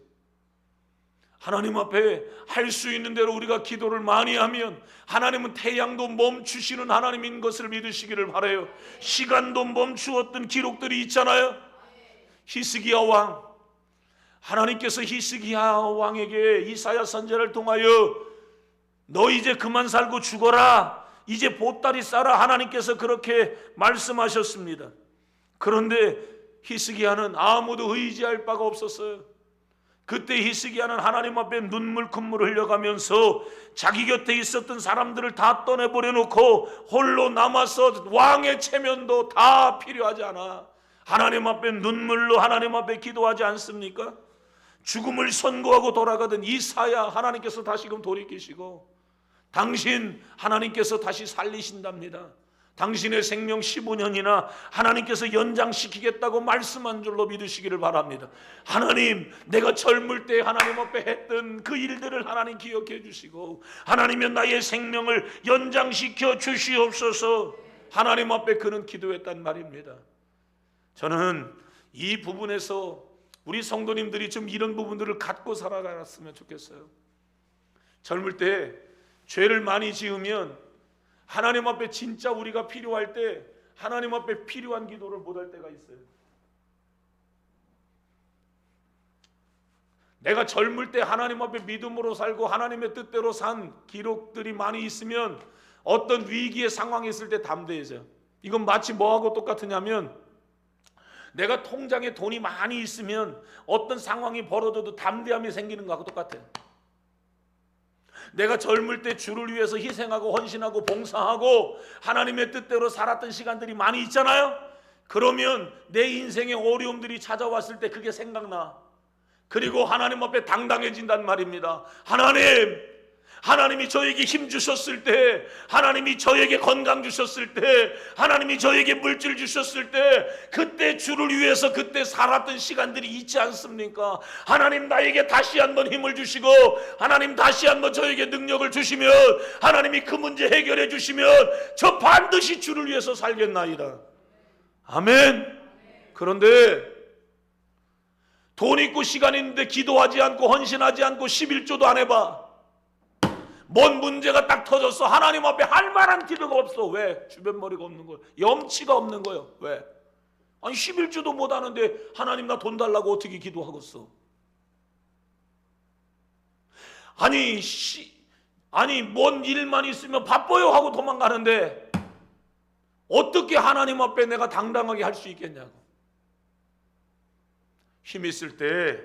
하나님 앞에 할 수 있는 대로 우리가 기도를 많이 하면 하나님은 태양도 멈추시는 하나님인 것을 믿으시기를 바라요. 시간도 멈추었던 기록들이 있잖아요. 히스기야 왕, 하나님께서 히스기야 왕에게 이사야 선지자를 통하여 너 이제 그만 살고 죽어라, 이제 보따리 싸라, 하나님께서 그렇게 말씀하셨습니다. 그런데 히스기야는 아무도 의지할 바가 없었어요. 그때 히스기야는 하나님 앞에 눈물 콧물을 흘려가면서 자기 곁에 있었던 사람들을 다 떠내버려 놓고 홀로 남아서 왕의 체면도 다 필요하지 않아 하나님 앞에 눈물로 하나님 앞에 기도하지 않습니까? 죽음을 선고하고 돌아가던 이사야 하나님께서 다시금 돌이키시고 당신 하나님께서 다시 살리신답니다. 당신의 생명 15년이나 하나님께서 연장시키겠다고 말씀한 줄로 믿으시기를 바랍니다. 하나님, 내가 젊을 때 하나님 앞에 했던 그 일들을 하나님 기억해 주시고 하나님은 나의 생명을 연장시켜 주시옵소서. 하나님 앞에 그는 기도했단 말입니다. 저는 이 부분에서 우리 성도님들이 좀 이런 부분들을 갖고 살아갔으면 좋겠어요. 젊을 때 죄를 많이 지으면 하나님 앞에 진짜 우리가 필요할 때 하나님 앞에 필요한 기도를 못할 때가 있어요. 내가 젊을 때 하나님 앞에 믿음으로 살고 하나님의 뜻대로 산 기록들이 많이 있으면 어떤 위기의 상황이 있을 때 담대해져요. 이건 마치 뭐하고 똑같으냐면 내가 통장에 돈이 많이 있으면 어떤 상황이 벌어져도 담대함이 생기는 거하고 똑같아요. 내가 젊을 때 주를 위해서 희생하고 헌신하고 봉사하고 하나님의 뜻대로 살았던 시간들이 많이 있잖아요. 그러면 내 인생의 어려움들이 찾아왔을 때 그게 생각나. 그리고 하나님 앞에 당당해진단 말입니다. 하나님이 저에게 힘 주셨을 때, 하나님이 저에게 건강 주셨을 때, 하나님이 저에게 물질 주셨을 때, 그때 주를 위해서 그때 살았던 시간들이 있지 않습니까? 하나님 나에게 다시 한번 힘을 주시고 하나님 다시 한번 저에게 능력을 주시면 하나님이 그 문제 해결해 주시면 저 반드시 주를 위해서 살겠나이다. 아멘. 그런데 돈 있고 시간 있는데 기도하지 않고 헌신하지 않고 11조도 안 해봐. 뭔 문제가 딱 터졌어. 하나님 앞에 할 만한 기도가 없어. 왜? 주변머리가 없는 거예요. 염치가 없는 거예요. 왜? 아니 11주도 못 하는데 하나님 나 돈 달라고 어떻게 기도하겠어? 아니 뭔 일만 있으면 바빠요 하고 도망가는데 어떻게 하나님 앞에 내가 당당하게 할 수 있겠냐고. 힘 있을 때,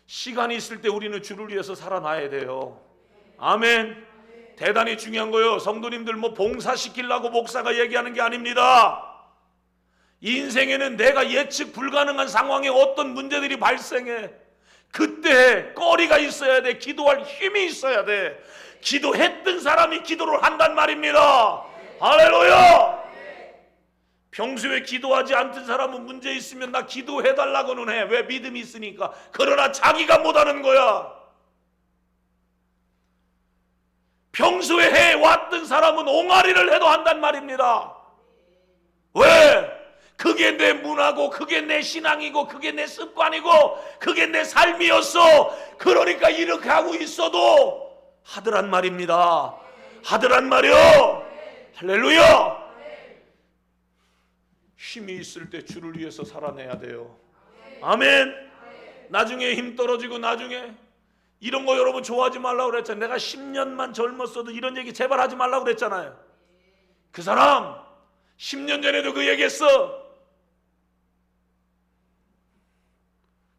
시간이 있을 때 우리는 주를 위해서 살아나야 돼요. 아멘. 대단히 중요한 거예요. 성도님들 뭐 봉사시키려고 목사가 얘기하는 게 아닙니다. 인생에는 내가 예측 불가능한 상황에 어떤 문제들이 발생해. 그때 거리가 있어야 돼. 기도할 힘이 있어야 돼. 기도했던 사람이 기도를 한단 말입니다. 할렐루야. 평소에 기도하지 않던 사람은 문제 있으면 나 기도해달라고는 해. 왜? 믿음이 있으니까. 그러나 자기가 못하는 거야. 평소에 해왔던 사람은 옹알이를 해도 한단 말입니다. 왜? 그게 내 문화고 그게 내 신앙이고 그게 내 습관이고 그게 내 삶이었어. 그러니까 이렇게 하고 있어도 하더란 말입니다. 하더란 말이요. 할렐루야. 힘이 있을 때 주를 위해서 살아내야 돼요. 아멘. 나중에 힘 떨어지고 나중에 이런 거 여러분 좋아하지 말라고 그랬잖아요. 내가 10년만 젊었어도 이런 얘기 제발 하지 말라고 그랬잖아요. 그 사람 10년 전에도 그 얘기했어.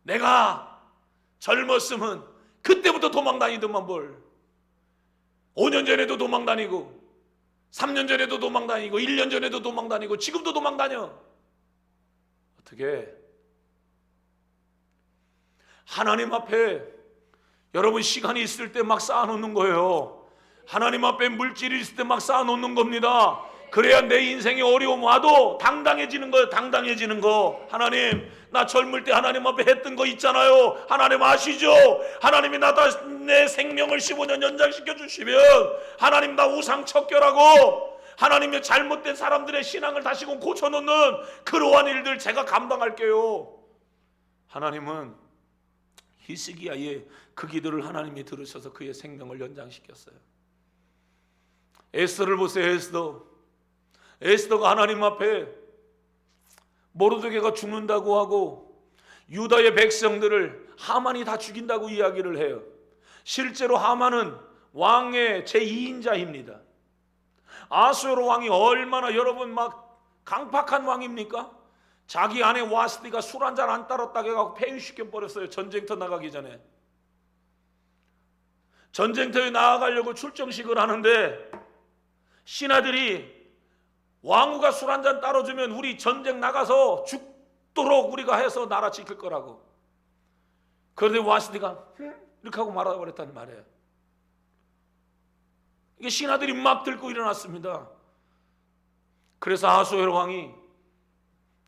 내가 젊었으면 그때부터 도망다니더만 뭘. 5년 전에도 도망다니고 3년 전에도 도망다니고 1년 전에도 도망다니고 지금도 도망다녀. 어떻게? 하나님 앞에 여러분 시간이 있을 때 막 쌓아놓는 거예요. 하나님 앞에 물질이 있을 때 막 쌓아놓는 겁니다. 그래야 내 인생에 어려움 와도 당당해지는 거예요. 당당해지는 거. 하나님, 나 젊을 때 하나님 앞에 했던 거 있잖아요. 하나님 아시죠? 하나님이 내 생명을 15년 연장시켜 주시면 하나님 나 우상 척결하고 하나님의 잘못된 사람들의 신앙을 다시금 고쳐놓는 그러한 일들 제가 감당할게요. 하나님은 히스기야의 그 기도를 하나님이 들으셔서 그의 생명을 연장시켰어요. 에스더를 보세요. 에스더가 하나님 앞에 모르드게가 죽는다고 하고 유다의 백성들을 하만이 다 죽인다고 이야기를 해요. 실제로 하만은 왕의 제2인자입니다. 아수에로 왕이 얼마나 여러분 막 강팍한 왕입니까? 자기 아내 와스티가 술 한잔 안 따랐다고 해서 폐위시켜버렸어요. 전쟁터 나가기 전에. 전쟁터에 나아가려고 출정식을 하는데 신하들이 왕후가 술 한잔 따라주면 우리 전쟁 나가서 죽도록 우리가 해서 나라 지킬 거라고. 그런데 와스티가 이렇게 하고 말아버렸단 말이에요. 이게 신하들이 막 들고 일어났습니다. 그래서 아수에로 왕이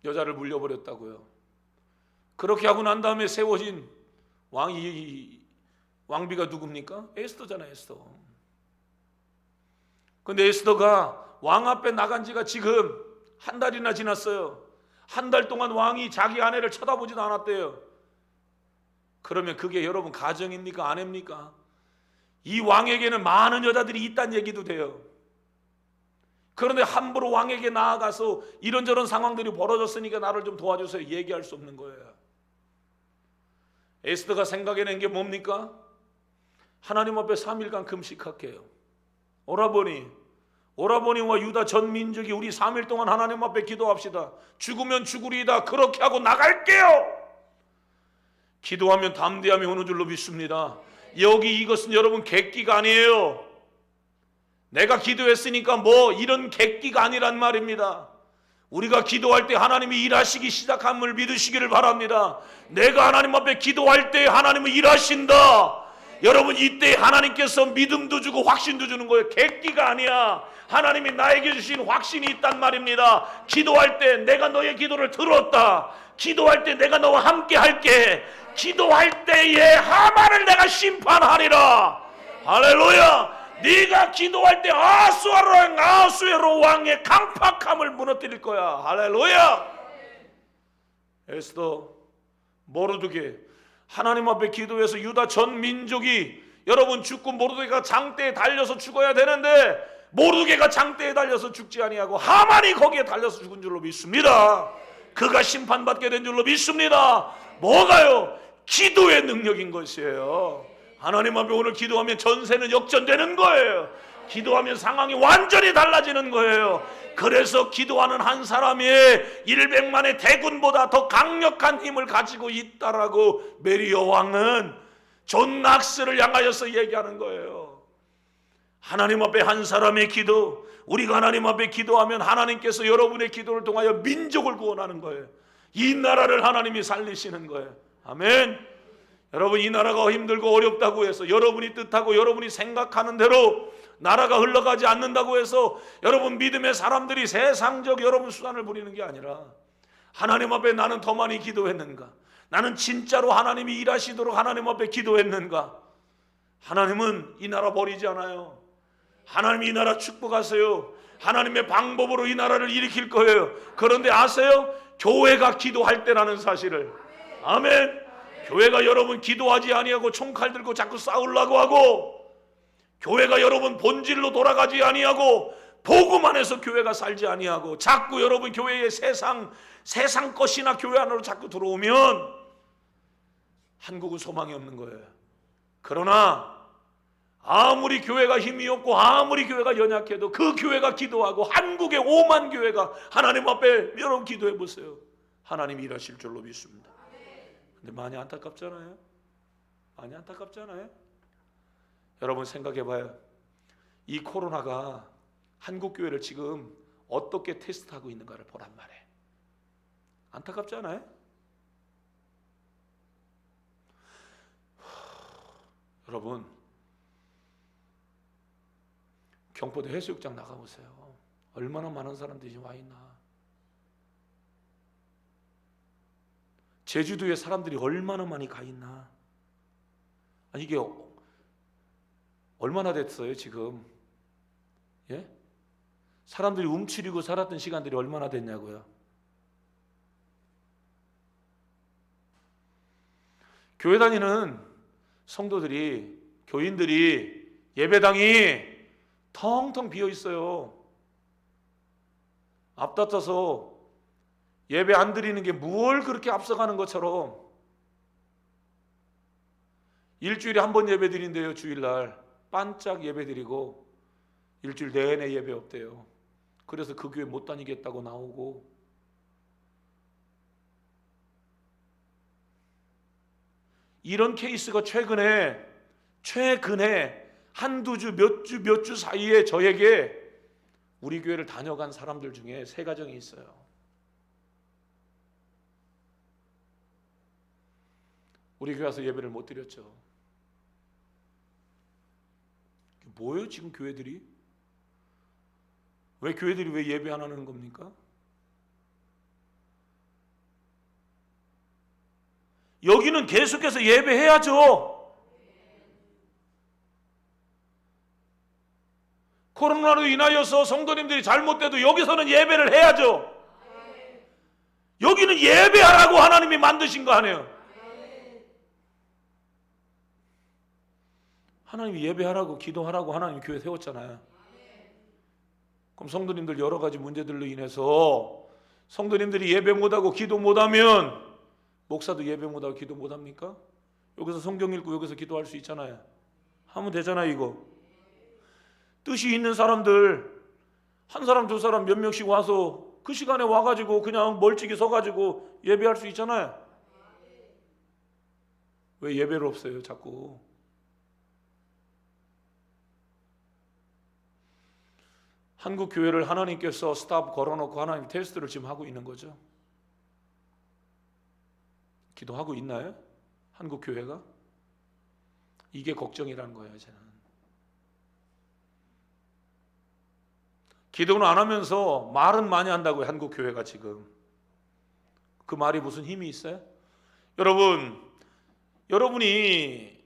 여자를 물려버렸다고요. 그렇게 하고 난 다음에 세워진 왕비가 누굽니까? 에스더잖아요. 에스더. 근데 에스더가 왕 앞에 나간 지가 지금 한 달이나 지났어요. 한 달 동안 왕이 자기 아내를 쳐다보지도 않았대요. 그러면 그게 여러분 가정입니까? 아내입니까? 이 왕에게는 많은 여자들이 있다는 얘기도 돼요. 그런데 함부로 왕에게 나아가서 이런저런 상황들이 벌어졌으니까 나를 좀 도와주세요 얘기할 수 없는 거예요. 에스더가 생각해낸 게 뭡니까? 하나님 앞에 3일간 금식할게요. 오라버니와 유다 전 민족이 우리 3일 동안 하나님 앞에 기도합시다. 죽으면 죽으리이다. 그렇게 하고 나갈게요. 기도하면 담대함이 오는 줄로 믿습니다. 여기 이것은 여러분 객기가 아니에요. 내가 기도했으니까 뭐 이런 객기가 아니란 말입니다. 우리가 기도할 때 하나님이 일하시기 시작함을 믿으시기를 바랍니다. 내가 하나님 앞에 기도할 때 하나님은 일하신다. 여러분 이때 하나님께서 믿음도 주고 확신도 주는 거예요. 객기가 아니야. 하나님이 나에게 주신 확신이 있단 말입니다. 기도할 때 내가 너의 기도를 들었다. 기도할 때 내가 너와 함께 할게. 기도할 때에 하만을 내가 심판하리라. 할렐루야. 네가 기도할 때 아수에로 왕의 강팍함을 무너뜨릴 거야. 할렐루야. 에스더, 모르드게 하나님 앞에 기도해서 유다 전 민족이 여러분 죽고 모르드게가 장대에 달려서 죽어야 되는데 모르드게가 장대에 달려서 죽지 아니하고 하만이 거기에 달려서 죽은 줄로 믿습니다. 그가 심판받게 된 줄로 믿습니다. 뭐가요? 기도의 능력인 것이에요. 하나님 앞에 오늘 기도하면 전세는 역전되는 거예요. 기도하면 상황이 완전히 달라지는 거예요. 그래서 기도하는 한 사람이 100만의 대군보다 더 강력한 힘을 가지고 있다라고 메리어 왕은 존 낙스를 향하여서 얘기하는 거예요. 하나님 앞에 한 사람의 기도, 우리가 하나님 앞에 기도하면 하나님께서 여러분의 기도를 통하여 민족을 구원하는 거예요. 이 나라를 하나님이 살리시는 거예요. 아멘. 여러분 이 나라가 힘들고 어렵다고 해서 여러분이 뜻하고 여러분이 생각하는 대로 나라가 흘러가지 않는다고 해서 여러분 믿음의 사람들이 세상적 여러분 수단을 부리는 게 아니라 하나님 앞에 나는 더 많이 기도했는가? 나는 진짜로 하나님이 일하시도록 하나님 앞에 기도했는가? 하나님은 이 나라 버리지 않아요. 하나님이 이 나라 축복하세요. 하나님의 방법으로 이 나라를 일으킬 거예요. 그런데 아세요? 교회가 기도할 때라는 사실을. 아멘. 교회가 여러분 기도하지 아니하고 총칼 들고 자꾸 싸우려고 하고 교회가 여러분 본질로 돌아가지 아니하고 복음 안에서 교회가 살지 아니하고 자꾸 여러분 교회의 세상 것이나 교회 안으로 자꾸 들어오면 한국은 소망이 없는 거예요. 그러나 아무리 교회가 힘이 없고 아무리 교회가 연약해도 그 교회가 기도하고 한국의 5만 교회가 하나님 앞에 여러분 기도해 보세요. 하나님이 일하실 줄로 믿습니다. 근데 많이 안타깝잖아요. 많이 안타깝잖아요. 여러분 생각해 봐요. 이 코로나가 한국 교회를 지금 어떻게 테스트하고 있는가를 보란 말이에요. 안타깝잖아요. 여러분 경포대 해수욕장 나가보세요. 얼마나 많은 사람들이 와 있나. 제주도에 사람들이 얼마나 많이 가 있나. 아니 이게 얼마나 됐어요 지금? 예? 사람들이 움츠리고 살았던 시간들이 얼마나 됐냐고요. 교회 다니는 성도들이, 교인들이 예배당이 텅텅 비어 있어요. 앞다퉈서 예배 안 드리는 게 뭘 그렇게 앞서가는 것처럼. 일주일에 한 번 예배 드린대요. 주일날 반짝 예배 드리고 일주일 내내 예배 없대요. 그래서 그 교회 못 다니겠다고 나오고. 이런 케이스가 최근에 한두 주, 몇 주 사이에 저에게 우리 교회를 다녀간 사람들 중에 3가정이 있어요. 우리 교회 와서 예배를 못 드렸죠. 뭐예요 지금 교회들이? 왜 교회들이 왜 예배 안 하는 겁니까? 여기는 계속해서 예배해야죠. 코로나로 인하여서 성도님들이 잘못돼도 여기서는 예배를 해야죠. 여기는 예배하라고 하나님이 만드신 거 아니에요. 하나님이 예배하라고 기도하라고 하나님이 교회 세웠잖아요. 그럼 성도님들 여러 가지 문제들로 인해서 성도님들이 예배 못하고 기도 못하면 목사도 예배 못하고 기도 못합니까? 여기서 성경 읽고 여기서 기도할 수 있잖아요. 하면 되잖아요. 이거 뜻이 있는 사람들 한 사람 두 사람 몇 명씩 와서 그 시간에 와가지고 그냥 멀찍이 서가지고 예배할 수 있잖아요. 왜 예배를 없어요 자꾸? 한국 교회를 하나님께서 스탑 걸어놓고 하나님 테스트를 지금 하고 있는 거죠. 기도하고 있나요? 한국 교회가? 이게 걱정이라는 거예요. 저는 기도는 안 하면서 말은 많이 한다고요. 한국 교회가 지금. 그 말이 무슨 힘이 있어요? 여러분이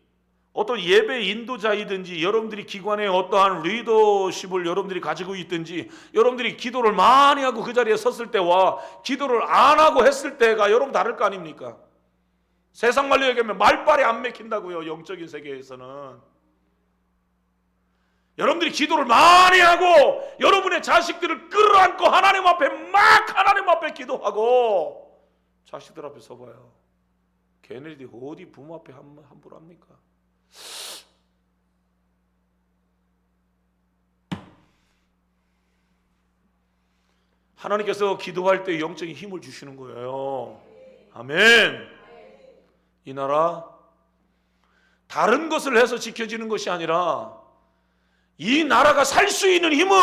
어떤 예배 인도자이든지 여러분들이 기관의 어떠한 리더십을 여러분들이 가지고 있든지 여러분들이 기도를 많이 하고 그 자리에 섰을 때와 기도를 안 하고 했을 때가 여러분 다를 거 아닙니까? 세상 말로 얘기하면 말빨이 안 맥힌다고요. 영적인 세계에서는. 여러분들이 기도를 많이 하고 여러분의 자식들을 끌어안고 하나님 앞에 기도하고 자식들 앞에 서봐요. 걔네들이 어디 부모 앞에 함부로 합니까? 하나님께서 기도할 때 영적인 힘을 주시는 거예요. 아멘. 이 나라 다른 것을 해서 지켜지는 것이 아니라 이 나라가 살 수 있는 힘은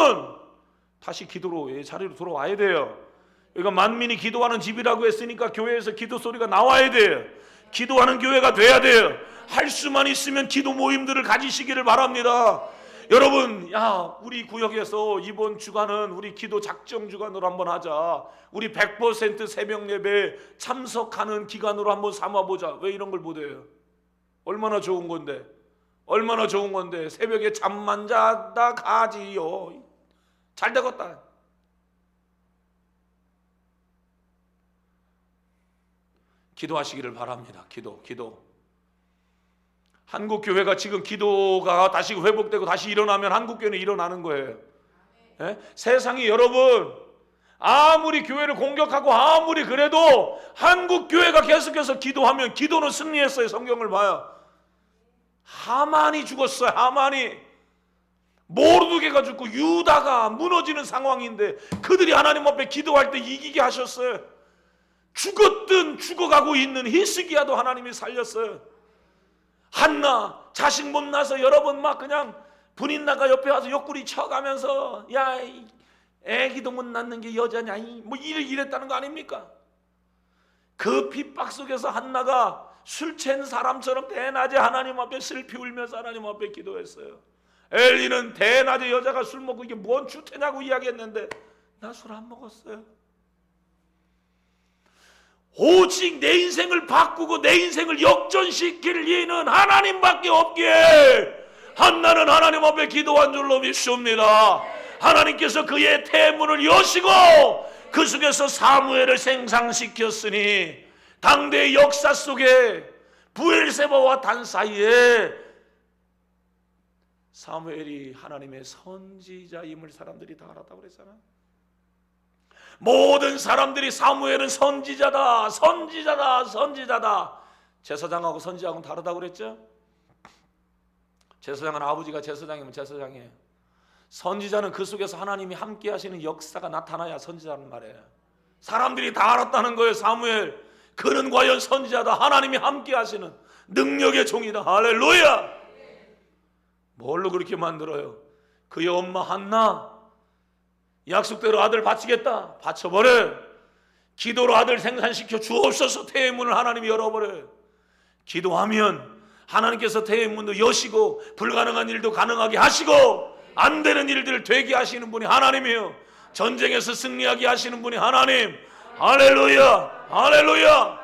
다시 기도로 자리로 돌아와야 돼요. 여기가 만민이 기도하는 집이라고 했으니까 교회에서 기도 소리가 나와야 돼요. 기도하는 교회가 돼야 돼요. 할 수만 있으면 기도 모임들을 가지시기를 바랍니다. 여러분, 우리 구역에서 이번 주간은 우리 기도 작정 주간으로 한번 하자. 우리 100% 새벽 예배 참석하는 기간으로 한번 삼아보자. 왜 이런 걸 못해요? 얼마나 좋은 건데. 얼마나 좋은 건데. 새벽에 잠만 자다 가지요. 잘 되겠다. 기도하시기를 바랍니다. 기도. 한국 교회가 지금 기도가 다시 회복되고 다시 일어나면 한국 교회는 일어나는 거예요. 예? 세상이 여러분 아무리 교회를 공격하고 아무리 그래도 한국 교회가 계속해서 기도하면 기도는 승리했어요. 성경을 봐요. 하만이 죽었어요. 하만이 모르드게가 죽고 유다가 무너지는 상황인데 그들이 하나님 앞에 기도할 때 이기게 하셨어요. 죽었든 죽어가고 있는 히스기야도 하나님이 살렸어요. 한나 자식 못 나서 여러분 막 그냥 분인나가 옆에 와서 옆구리 쳐가면서 야 애기도 못 낳는 게 여자냐 뭐 이랬다는 거 아닙니까? 그 핍박 속에서 한나가 술 취한 사람처럼 대낮에 하나님 앞에 슬피 울면서 하나님 앞에 기도했어요. 엘리는 대낮에 여자가 술 먹고 이게 뭔 주태냐고 이야기했는데 나 술 안 먹었어요. 오직 내 인생을 바꾸고 내 인생을 역전시킬 이는 하나님밖에 없기에 한나는 하나님 앞에 기도한 줄로 믿습니다. 하나님께서 그의 태문을 여시고 그 속에서 사무엘을 생산시켰으니 당대의 역사 속에 브엘세바와 단 사이에 사무엘이 하나님의 선지자임을 사람들이 다 알았다고 그랬잖아. 모든 사람들이 사무엘은 선지자다, 선지자다, 선지자다. 제사장하고 선지자하고는 다르다고 그랬죠. 제사장은 아버지가 제사장이면 제사장이에요. 선지자는 그 속에서 하나님이 함께 하시는 역사가 나타나야 선지자는 말이에요. 사람들이 다 알았다는 거예요. 사무엘, 그는 과연 선지자다. 하나님이 함께 하시는 능력의 종이다. 할렐루야. 뭘로 그렇게 만들어요? 그의 엄마 한나 약속대로 아들 바치겠다. 바쳐버려. 기도로 아들 생산시켜 주옵소서. 태의 문을 하나님이 열어버려요. 기도하면 하나님께서 태의 문도 여시고 불가능한 일도 가능하게 하시고 안 되는 일들을 되게 하시는 분이 하나님이에요. 전쟁에서 승리하게 하시는 분이 하나님. 할렐루야, 할렐루야.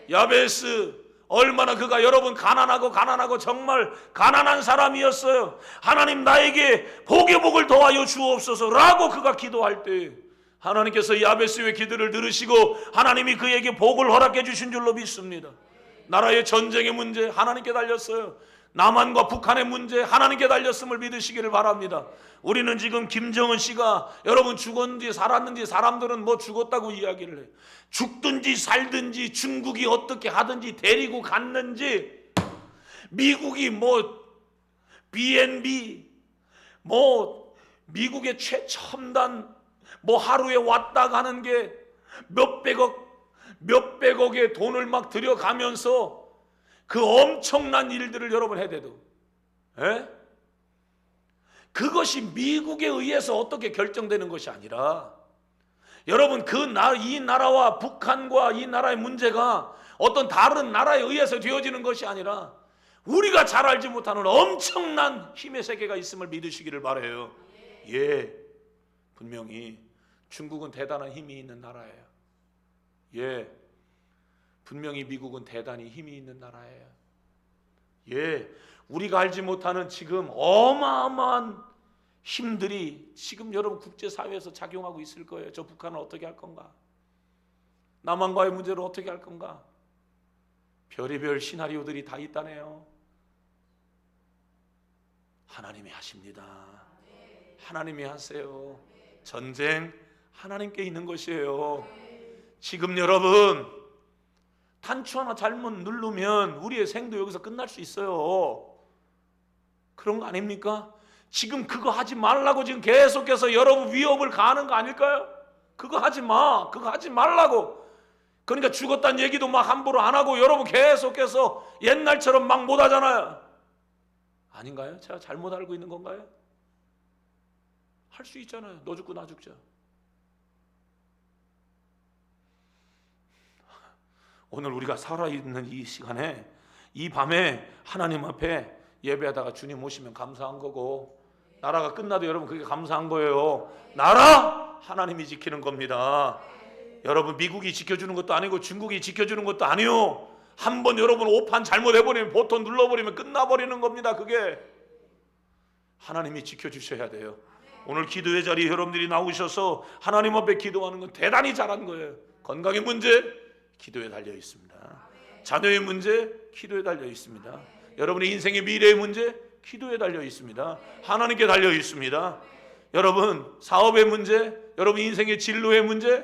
야베스 얼마나 그가 여러분 가난하고 정말 가난한 사람이었어요. 하나님 나에게 복의 복을 더하여 주옵소서라고 그가 기도할 때 하나님께서 야베스의 기도를 들으시고 하나님이 그에게 복을 허락해 주신 줄로 믿습니다. 나라의 전쟁의 문제 하나님께 달렸어요. 남한과 북한의 문제 하나님께 달렸음을 믿으시기를 바랍니다. 우리는 지금 김정은 씨가 여러분 죽었는지 살았는지 사람들은 뭐 죽었다고 이야기를 해요. 죽든지 살든지 중국이 어떻게 하든지 데리고 갔는지 미국이 뭐 BNB 뭐 미국의 최첨단 뭐 하루에 왔다 가는 게 몇백억의 돈을 막 들여가면서 그 엄청난 일들을 여러분 해대도 그것이 미국에 의해서 어떻게 결정되는 것이 아니라 여러분 이 나라와 북한과 이 나라의 문제가 어떤 다른 나라에 의해서 되어지는 것이 아니라 우리가 잘 알지 못하는 엄청난 힘의 세계가 있음을 믿으시기를 바라요. 예, 분명히 중국은 대단한 힘이 있는 나라예요. 예, 분명히 미국은 대단히 힘이 있는 나라예요. 예, 우리가 알지 못하는 지금 어마어마한 힘들이 지금 여러분 국제사회에서 작용하고 있을 거예요. 저 북한은 어떻게 할 건가? 남한과의 문제를 어떻게 할 건가? 별의별 시나리오들이 다 있다네요. 하나님이 하십니다. 하나님이 하세요. 전쟁 하나님께 있는 것이에요. 지금 여러분 단추 하나 잘못 누르면 우리의 생도 여기서 끝날 수 있어요. 그런 거 아닙니까? 지금 그거 하지 말라고 지금 계속해서 여러분 위협을 가하는 거 아닐까요? 그거 하지 마, 그거 하지 말라고. 그러니까 죽었다는 얘기도 막 함부로 안 하고 여러분 계속해서 옛날처럼 막 못 하잖아요. 아닌가요? 제가 잘못 알고 있는 건가요? 할 수 있잖아요. 너 죽고 나 죽자. 오늘 우리가 살아있는 이 시간에 이 밤에 하나님 앞에 예배하다가 주님 오시면 감사한 거고 나라가 끝나도 여러분 그게 감사한 거예요. 나라 하나님이 지키는 겁니다. 여러분 미국이 지켜주는 것도 아니고 중국이 지켜주는 것도 아니요. 한번 여러분 오판 잘못해버리면 버튼 눌러버리면 끝나버리는 겁니다. 그게 하나님이 지켜주셔야 돼요. 오늘 기도의 자리에 여러분들이 나오셔서 하나님 앞에 기도하는 건 대단히 잘한 거예요. 건강의 문제 기도에 달려 있습니다. 자녀의 문제 기도에 달려 있습니다. 여러분의 인생의 미래의 문제 기도에 달려 있습니다. 하나님께 달려 있습니다. 여러분 사업의 문제, 여러분 인생의 진로의 문제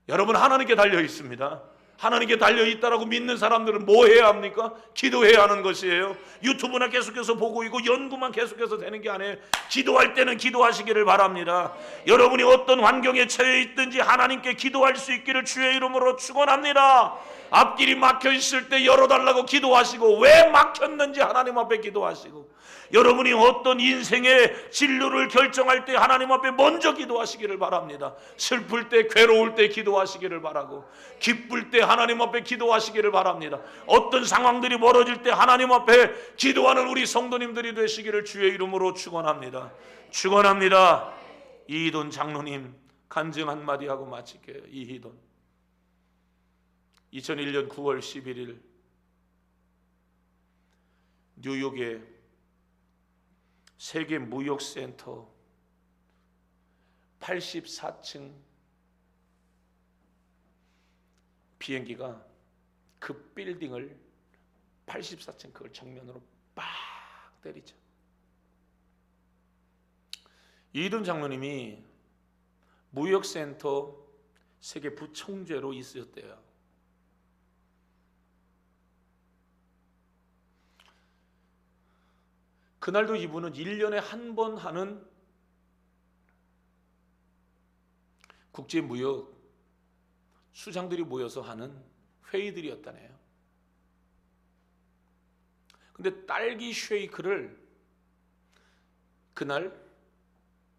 여러분 하나님께 달려 있습니다. 하나님께 달려 있다라고 믿는 사람들은 뭐 해야 합니까? 기도해야 하는 것이에요. 유튜브나 계속해서 보고 있고 연구만 계속해서 되는 게 아니에요. 기도할 때는 기도하시기를 바랍니다. 여러분이 어떤 환경에 처해 있든지 하나님께 기도할 수 있기를 주의 이름으로 축원합니다. 앞길이 막혀 있을 때 열어달라고 기도하시고 왜 막혔는지 하나님 앞에 기도하시고 여러분이 어떤 인생의 진로를 결정할 때 하나님 앞에 먼저 기도하시기를 바랍니다. 슬플 때, 괴로울 때 기도하시기를 바라고, 기쁠 때 하나님 앞에 기도하시기를 바랍니다. 어떤 상황들이 벌어질 때 하나님 앞에 기도하는 우리 성도님들이 되시기를 주의 이름으로 축원합니다. 축원합니다. 이희돈 장로님 간증 한마디 하고 마칠게요. 이희돈 2001년 9월 11일 뉴욕의 세계 무역센터 84층 비행기가 그 빌딩을 84층 그걸 정면으로 빡 때리죠. 이희돈 장로님이 무역센터 세계 부총재로 있었대요. 그날도 이분은 1년에 한 번 하는 국제무역 수장들이 모여서 하는 회의들이었다네요. 근데 딸기 쉐이크를 그날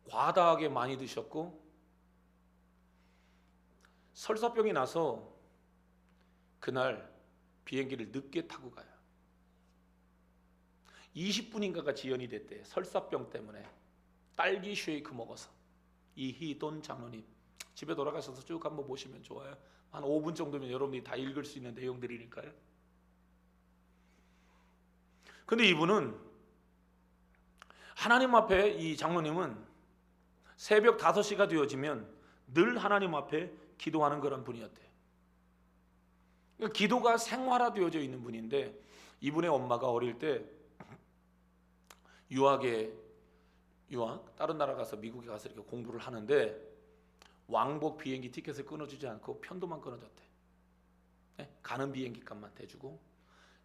과다하게 많이 드셨고 설사병이 나서 그날 비행기를 늦게 타고 가요. 20분인가가 지연이 됐대. 설사병 때문에. 딸기 쉐이크 먹어서. 이희돈 장로님 집에 돌아가셔서 쭉 한번 보시면 좋아요. 한 5분 정도면 여러분이 다 읽을 수 있는 내용들이니까요. 근데 이분은 하나님 앞에, 이 장로님은 새벽 5시가 되어지면 늘 하나님 앞에 기도하는 그런 분이었대요. 그러니까 기도가 생활화되어져 있는 분인데, 이분의 엄마가 어릴 때 유학 다른 나라 가서 미국에 가서 이렇게 공부를 하는데 왕복 비행기 티켓을 끊어주지 않고 편도만 끊어줬대. 가는 비행기 값만 대주고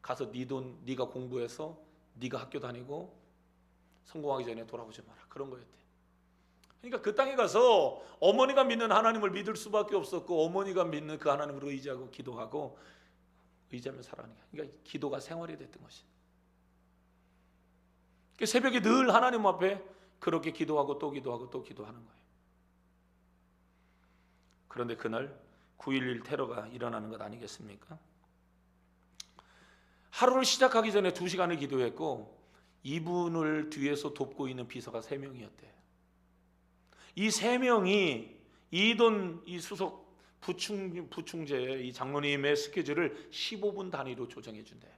가서 네 돈 네가 공부해서 네가 학교 다니고 성공하기 전에 돌아오지 마라, 그런 거였대. 그러니까 그 땅에 가서 어머니가 믿는 하나님을 믿을 수밖에 없었고, 어머니가 믿는 그 하나님을 의지하고 기도하고 의지하며 살아가는 거야. 그러니까 기도가 생활이 됐던 것이. 새벽에 늘 하나님 앞에 그렇게 기도하고 또 기도하고 또 기도하는 거예요. 그런데 그날 9.11 테러가 일어나는 것 아니겠습니까? 하루를 시작하기 전에 2시간을 기도했고, 이분을 뒤에서 돕고 있는 비서가 3명이었대요. 이 3명이 이돈 이 수석 부총재의 이 장로님의 스케줄을 15분 단위로 조정해 준대.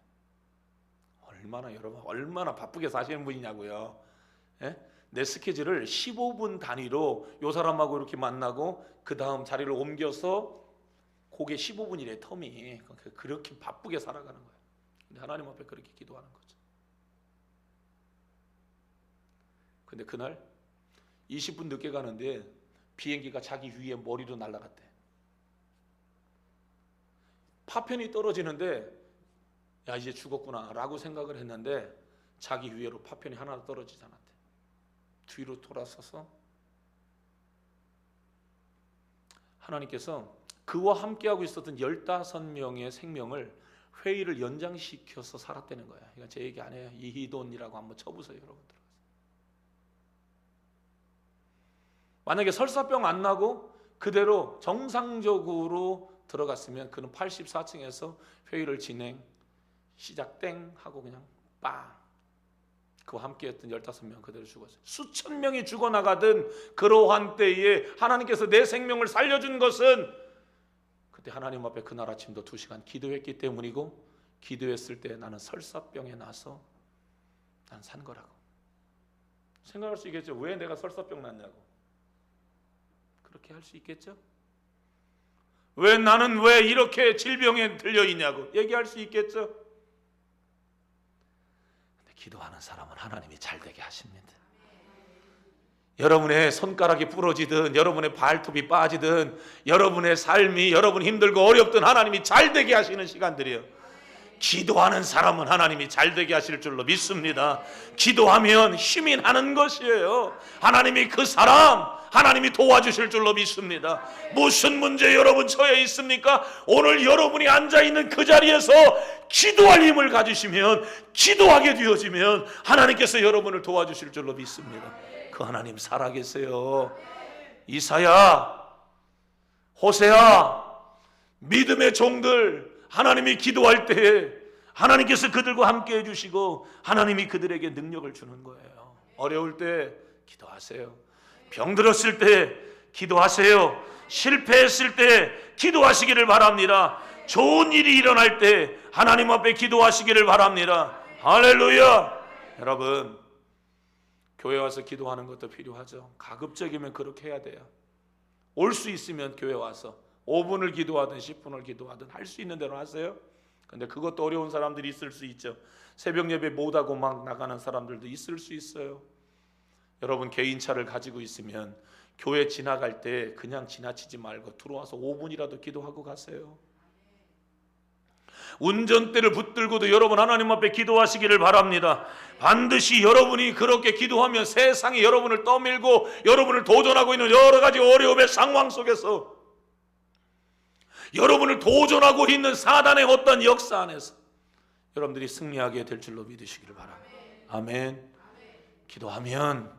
여러분 얼마나 바쁘게 사시는 분이냐고요. 내 스케줄을 15분 단위로 요 사람하고 이렇게 만나고 그 다음 자리를 옮겨서 그게 15분이래 텀이. 그렇게 바쁘게 살아가는 거예요. 근데 하나님 앞에 그렇게 기도하는 거죠. 근데 그날 20분 늦게 가는데 비행기가 자기 위에 머리로 날아갔대. 파편이 떨어지는데 야, 이제 죽었구나 라고 생각을 했는데 자기 위로 파편이 하나도 떨어지지 않았대. 뒤로 돌아서서 하나님께서 그와 함께하고 있었던 15명의 생명을, 회의를 연장시켜서 살았다는 거야. 그러니까 제 얘기 아니에요. 이희돈이라고 한번 쳐보세요, 여러분들. 만약에 설사병 안 나고 그대로 정상적으로 들어갔으면 그는 84층에서 회의를 시작 땡 하고 그냥 빵, 그와 함께했던 15명 그대로 죽었어요. 수천 명이 죽어나가던 그러한 때에 하나님께서 내 생명을 살려준 것은 그때 하나님 앞에 그날 아침도 2시간 기도했기 때문이고, 기도했을 때 나는 설사병에 나서 난 산 거라고 생각할 수 있겠죠. 왜 내가 설사병 났냐고 그렇게 할 수 있겠죠. 나는 왜 이렇게 질병에 들려 있냐고 얘기할 수 있겠죠. 기도하는 사람은 하나님이 잘되게 하십니다. 여러분의 손가락이 부러지든 여러분의 발톱이 빠지든 여러분의 삶이 여러분 힘들고 어렵든 하나님이 잘되게 하시는 시간들이에요. 기도하는 사람은 하나님이 잘되게 하실 줄로 믿습니다. 기도하면 힘이 나는 것이에요. 하나님이 그 사람 하나님이 도와주실 줄로 믿습니다. 무슨 문제 여러분 처해 있습니까? 오늘 여러분이 앉아있는 그 자리에서 기도할 힘을 가지시면, 기도하게 되어지면 하나님께서 여러분을 도와주실 줄로 믿습니다. 그 하나님 살아계세요. 이사야, 호세아, 믿음의 종들, 하나님이 기도할 때에 하나님께서 그들과 함께 해주시고 하나님이 그들에게 능력을 주는 거예요. 어려울 때 기도하세요. 병들었을 때 기도하세요. 실패했을 때 기도하시기를 바랍니다. 좋은 일이 일어날 때 하나님 앞에 기도하시기를 바랍니다. 할렐루야. 여러분, 교회 와서 기도하는 것도 필요하죠. 가급적이면 그렇게 해야 돼요. 올 수 있으면 교회 와서 5분을 기도하든 10분을 기도하든 할 수 있는 대로 하세요. 근데 그것도 어려운 사람들이 있을 수 있죠. 새벽 예배 못하고 막 나가는 사람들도 있을 수 있어요. 여러분, 개인차를 가지고 있으면 교회 지나갈 때 그냥 지나치지 말고 들어와서 5분이라도 기도하고 가세요. 운전대를 붙들고도 여러분 하나님 앞에 기도하시기를 바랍니다. 반드시 여러분이 그렇게 기도하면 세상이 여러분을 떠밀고 여러분을 도전하고 있는 여러 가지 어려움의 상황 속에서 여러분을 도전하고 있는 사단의 어떤 역사 안에서 여러분들이 승리하게 될 줄로 믿으시기를 바랍니다. 아멘. 기도하면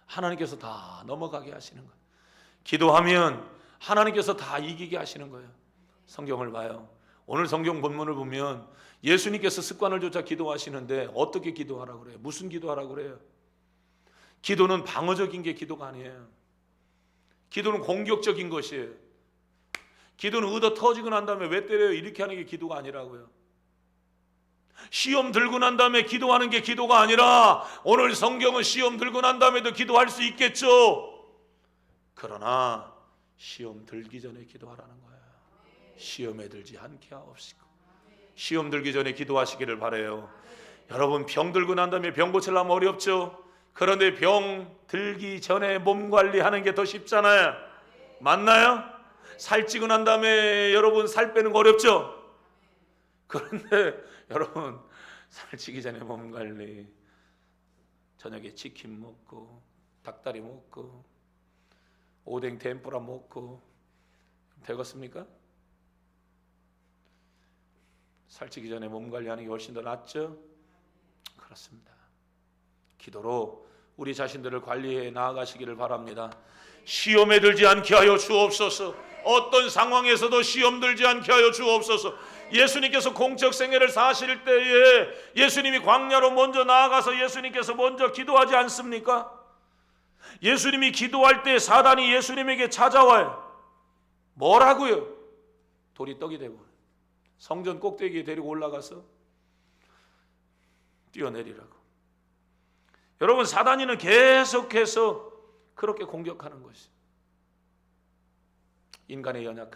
하나님께서 다 넘어가게 하시는 거예요. 기도하면 하나님께서 다 이기게 하시는 거예요. 성경을 봐요. 오늘 성경 본문을 보면 예수님께서 습관을 조차 기도하시는데 어떻게 기도하라고 그래요? 무슨 기도하라고 그래요? 기도는 방어적인 게 기도가 아니에요. 기도는 공격적인 것이에요. 기도는 의도 터지고 난 다음에 왜 때려요? 이렇게 하는 게 기도가 아니라고요. 시험 들고 난 다음에 기도하는 게 기도가 아니라, 오늘 성경은 시험 들고 난 다음에도 기도할 수 있겠죠. 그러나 시험 들기 전에 기도하라는 거예요. 시험에 들지 않게 하옵시고. 시험 들기 전에 기도하시기를 바라요. 여러분, 병 들고 난 다음에 병 고치려면 어렵죠. 그런데 병 들기 전에 몸 관리하는 게 더 쉽잖아요. 맞나요? 살찌고 난 다음에 여러분 살 빼는 거 어렵죠. 그런데 여러분, 살찌기 전에 몸 관리, 저녁에 치킨 먹고 닭다리 먹고 오뎅 템뿌라 먹고 되겠습니까? 살찌기 전에 몸 관리하는 게 훨씬 더 낫죠? 그렇습니다. 기도로 우리 자신들을 관리해 나아가시기를 바랍니다. 시험에 들지 않게 하여 주옵소서. 어떤 상황에서도 시험 들지 않게 하여 주옵소서. 예수님께서 공적 생애를 사실 때에 예수님이 광야로 먼저 나아가서 예수님께서 먼저 기도하지 않습니까? 예수님이 기도할 때 사단이 예수님에게 찾아와요. 뭐라고요? 돌이 떡이 되고 성전 꼭대기에 데리고 올라가서 뛰어내리라고. 여러분, 사단이는 계속해서 그렇게 공격하는 것이 인간의 연약함.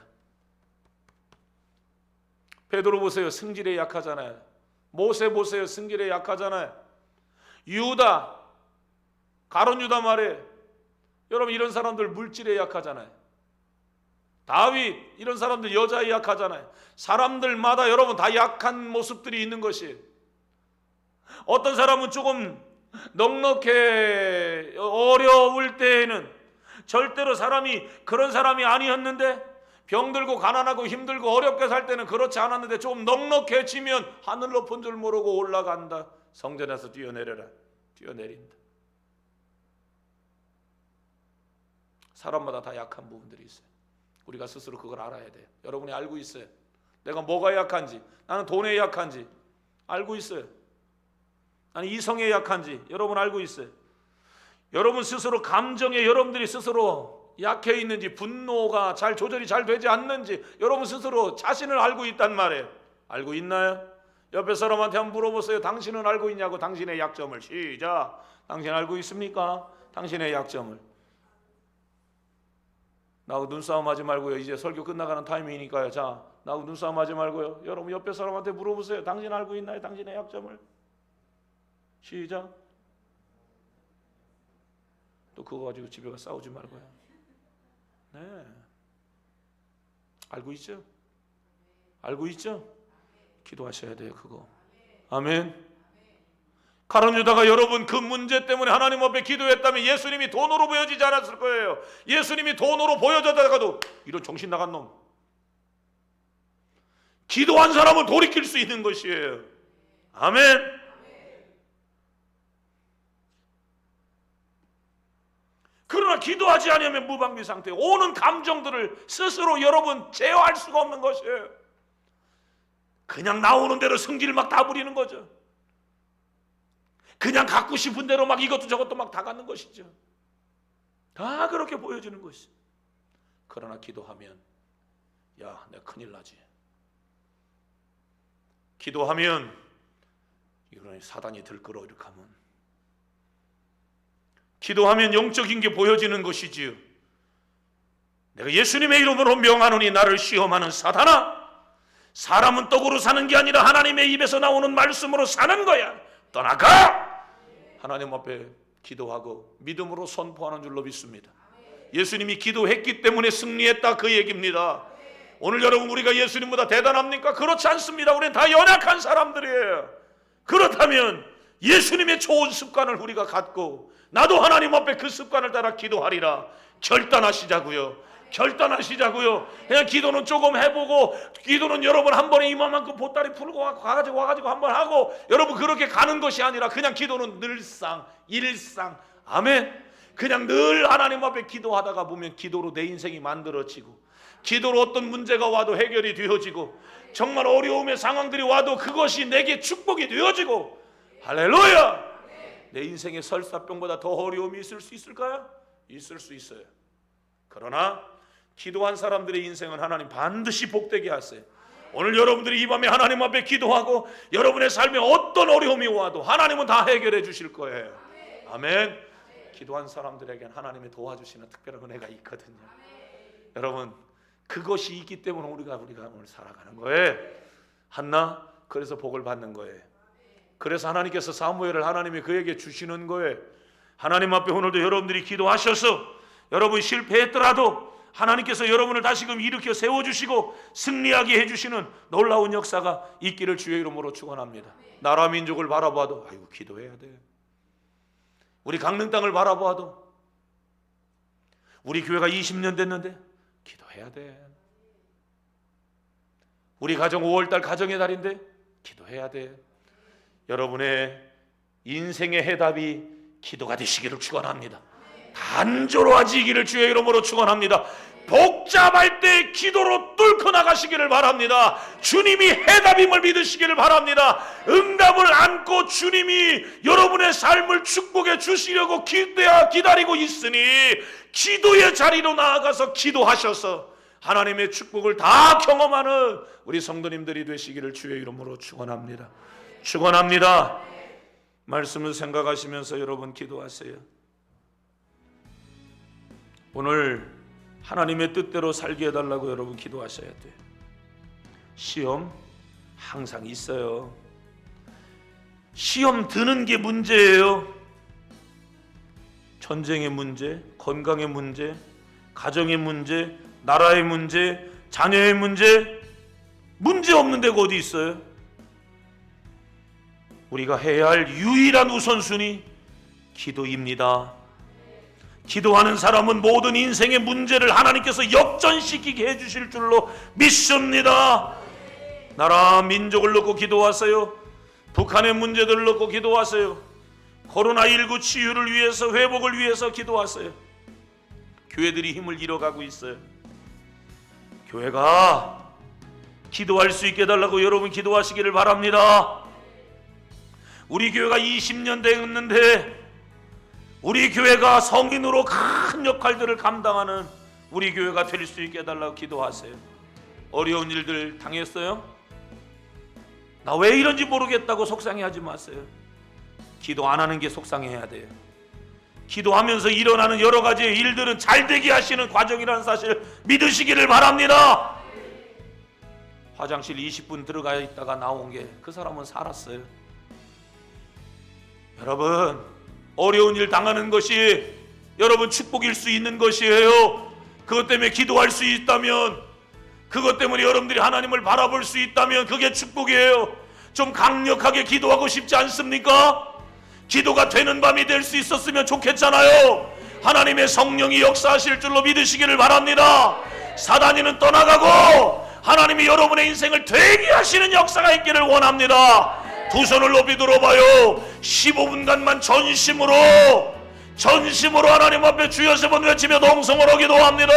베드로 보세요. 승질에 약하잖아요. 모세 보세요. 승질에 약하잖아요. 유다, 가룟 유다 말에 여러분, 이런 사람들 물질에 약하잖아요. 다윗, 이런 사람들 여자에 약하잖아요. 사람들마다 여러분 다 약한 모습들이 있는 것이, 어떤 사람은 조금 넉넉해 어려울 때에는 절대로 사람이 그런 사람이 아니었는데, 병들고 가난하고 힘들고 어렵게 살 때는 그렇지 않았는데 조금 넉넉해지면 하늘 높은 줄 모르고 올라간다. 성전에서 뛰어내려라. 뛰어내린다. 사람마다 다 약한 부분들이 있어요. 우리가 스스로 그걸 알아야 돼요. 여러분이 알고 있어요. 내가 뭐가 약한지, 나는 돈에 약한지 알고 있어요. 나는 이성에 약한지 여러분 알고 있어요. 여러분 스스로 감정에 여러분들이 스스로 약해 있는지, 분노가 잘 조절이 잘 되지 않는지 여러분 스스로 자신을 알고 있단 말이에요. 알고 있나요? 옆에 사람한테 한번 물어보세요. 당신은 알고 있냐고. 당신의 약점을. 시작. 당신 알고 있습니까? 당신의 약점을. 나하고 눈싸움 하지 말고요. 이제 설교 끝나가는 타이밍이니까요. 자, 나하고 눈싸움 하지 말고요. 여러분 옆에 사람한테 물어보세요. 당신 알고 있나요? 당신의 약점을. 시작. 또 그거 가지고 집에 가 싸우지 말고요. 네, 알고 있죠? 알고 있죠? 기도하셔야 돼요. 그거. 아멘. 가룟 유다가 여러분 그 문제 때문에 하나님 앞에 기도했다면 예수님이 돈으로 보여지지 않았을 거예요. 예수님이 돈으로 보여졌다가도 이런 정신 나간 놈. 기도한 사람은 돌이킬 수 있는 것이에요. 아멘. 그러나 기도하지 않으면 무방비 상태에 오는 감정들을 스스로 여러분 제어할 수가 없는 것이에요. 그냥 나오는 대로 성질 막 다 부리는 거죠. 그냥 갖고 싶은 대로 막 이것도 저것도 막 다 갖는 것이죠. 다 그렇게 보여지는 것이. 그러나 기도하면 야, 내가 큰일 나지. 기도하면 이거는 사단이 들끓어 이렇게 하면 기도하면 영적인 게 보여지는 것이지요. 내가 예수님의 이름으로 명하노니 나를 시험하는 사단아, 사람은 떡으로 사는 게 아니라 하나님의 입에서 나오는 말씀으로 사는 거야. 떠나가! 하나님 앞에 기도하고 믿음으로 선포하는 줄로 믿습니다. 예수님이 기도했기 때문에 승리했다 그 얘기입니다. 오늘 여러분 우리가 예수님보다 대단합니까? 그렇지 않습니다. 우리는 다 연약한 사람들이에요. 그렇다면 예수님의 좋은 습관을 우리가 갖고 나도 하나님 앞에 그 습관을 따라 기도하리라 결단하시자고요. 결단하시자고요. 그냥 기도는 조금 해보고, 기도는 여러분 한 번에 이만큼 보따리 풀고 와가지고 한번 하고, 여러분 그렇게 가는 것이 아니라 그냥 기도는 늘상 일상. 아멘. 그냥 늘 하나님 앞에 기도하다가 보면 기도로 내 인생이 만들어지고, 기도로 어떤 문제가 와도 해결이 되어지고, 정말 어려움의 상황들이 와도 그것이 내게 축복이 되어지고, 할렐루야. 내 인생에 설사병보다 더 어려움이 있을 수 있을까요? 있을 수 있어요. 그러나 기도한 사람들의 인생은 하나님 반드시 복되게 하세요. 오늘 여러분들이 이 밤에 하나님 앞에 기도하고 여러분의 삶에 어떤 어려움이 와도 하나님은 다 해결해 주실 거예요. 아멘. 기도한 사람들에게는 하나님이 도와주시는 특별한 은혜가 있거든요. 여러분 그것이 있기 때문에 우리가 오늘 살아가는 거예요. 한나 그래서 복을 받는 거예요. 그래서 하나님께서 사무엘을 하나님이 그에게 주시는 거예요. 하나님 앞에 오늘도 여러분들이 기도하셔서 여러분 실패했더라도 하나님께서 여러분을 다시금 일으켜 세워주시고 승리하게 해주시는 놀라운 역사가 있기를 주의 이름으로 축원합니다. 나라 민족을 바라봐도 아이고 기도해야 돼. 우리 강릉 땅을 바라봐도 우리 교회가 20년 됐는데 기도해야 돼. 우리 가정 5월달 가정의 달인데 기도해야 돼. 여러분의 인생의 해답이 기도가 되시기를 축원합니다. 단조로워지기를 주의 이름으로 축원합니다. 복잡할 때 기도로 뚫고 나가시기를 바랍니다. 주님이 해답임을 믿으시기를 바랍니다. 응답을 안고 주님이 여러분의 삶을 축복해 주시려고 기다리고 있으니 기도의 자리로 나아가서 기도하셔서 하나님의 축복을 다 경험하는 우리 성도님들이 되시기를 주의 이름으로 축원합니다. 축원합니다. 말씀을 생각하시면서 여러분 기도하세요. 오늘 하나님의 뜻대로 살게 해달라고 여러분 기도하셔야 돼요. 시험 항상 있어요. 시험 드는 게 문제예요. 전쟁의 문제, 건강의 문제, 가정의 문제, 나라의 문제, 자녀의 문제, 문제 없는 데가 어디 있어요? 우리가 해야 할 유일한 우선순위 기도입니다. 기도하는 사람은 모든 인생의 문제를 하나님께서 역전시키게 해주실 줄로 믿습니다. 나라 민족을 놓고 기도하세요. 북한의 문제들을 놓고 기도하세요. 코로나19 치유를 위해서, 회복을 위해서 기도하세요. 교회들이 힘을 잃어가고 있어요. 교회가 기도할 수 있게 해달라고 여러분 기도하시기를 바랍니다. 우리 교회가 20년 됐는데 우리 교회가 성인으로 큰 역할들을 감당하는 우리 교회가 될 수 있게 해달라고 기도하세요. 어려운 일들 당했어요? 나 왜 이런지 모르겠다고 속상해하지 마세요. 기도 안 하는 게 속상해야 돼요. 기도하면서 일어나는 여러 가지의 일들은 잘 되게 하시는 과정이라는 사실 믿으시기를 바랍니다. 화장실 20분 들어가 있다가 나온 게 그 사람은 살았어요. 여러분 어려운 일 당하는 것이 여러분 축복일 수 있는 것이에요. 그것 때문에 기도할 수 있다면 그것 때문에 여러분들이 하나님을 바라볼 수 있다면 그게 축복이에요. 좀 강력하게 기도하고 싶지 않습니까? 기도가 되는 밤이 될 수 있었으면 좋겠잖아요. 하나님의 성령이 역사하실 줄로 믿으시기를 바랍니다. 사단이는 떠나가고 하나님이 여러분의 인생을 되게 하시는 역사가 있기를 원합니다. 두 손을 높이 들어봐요. 15분간만 전심으로 하나님 앞에 주여 세 번 외치며 동성으로 기도합니다.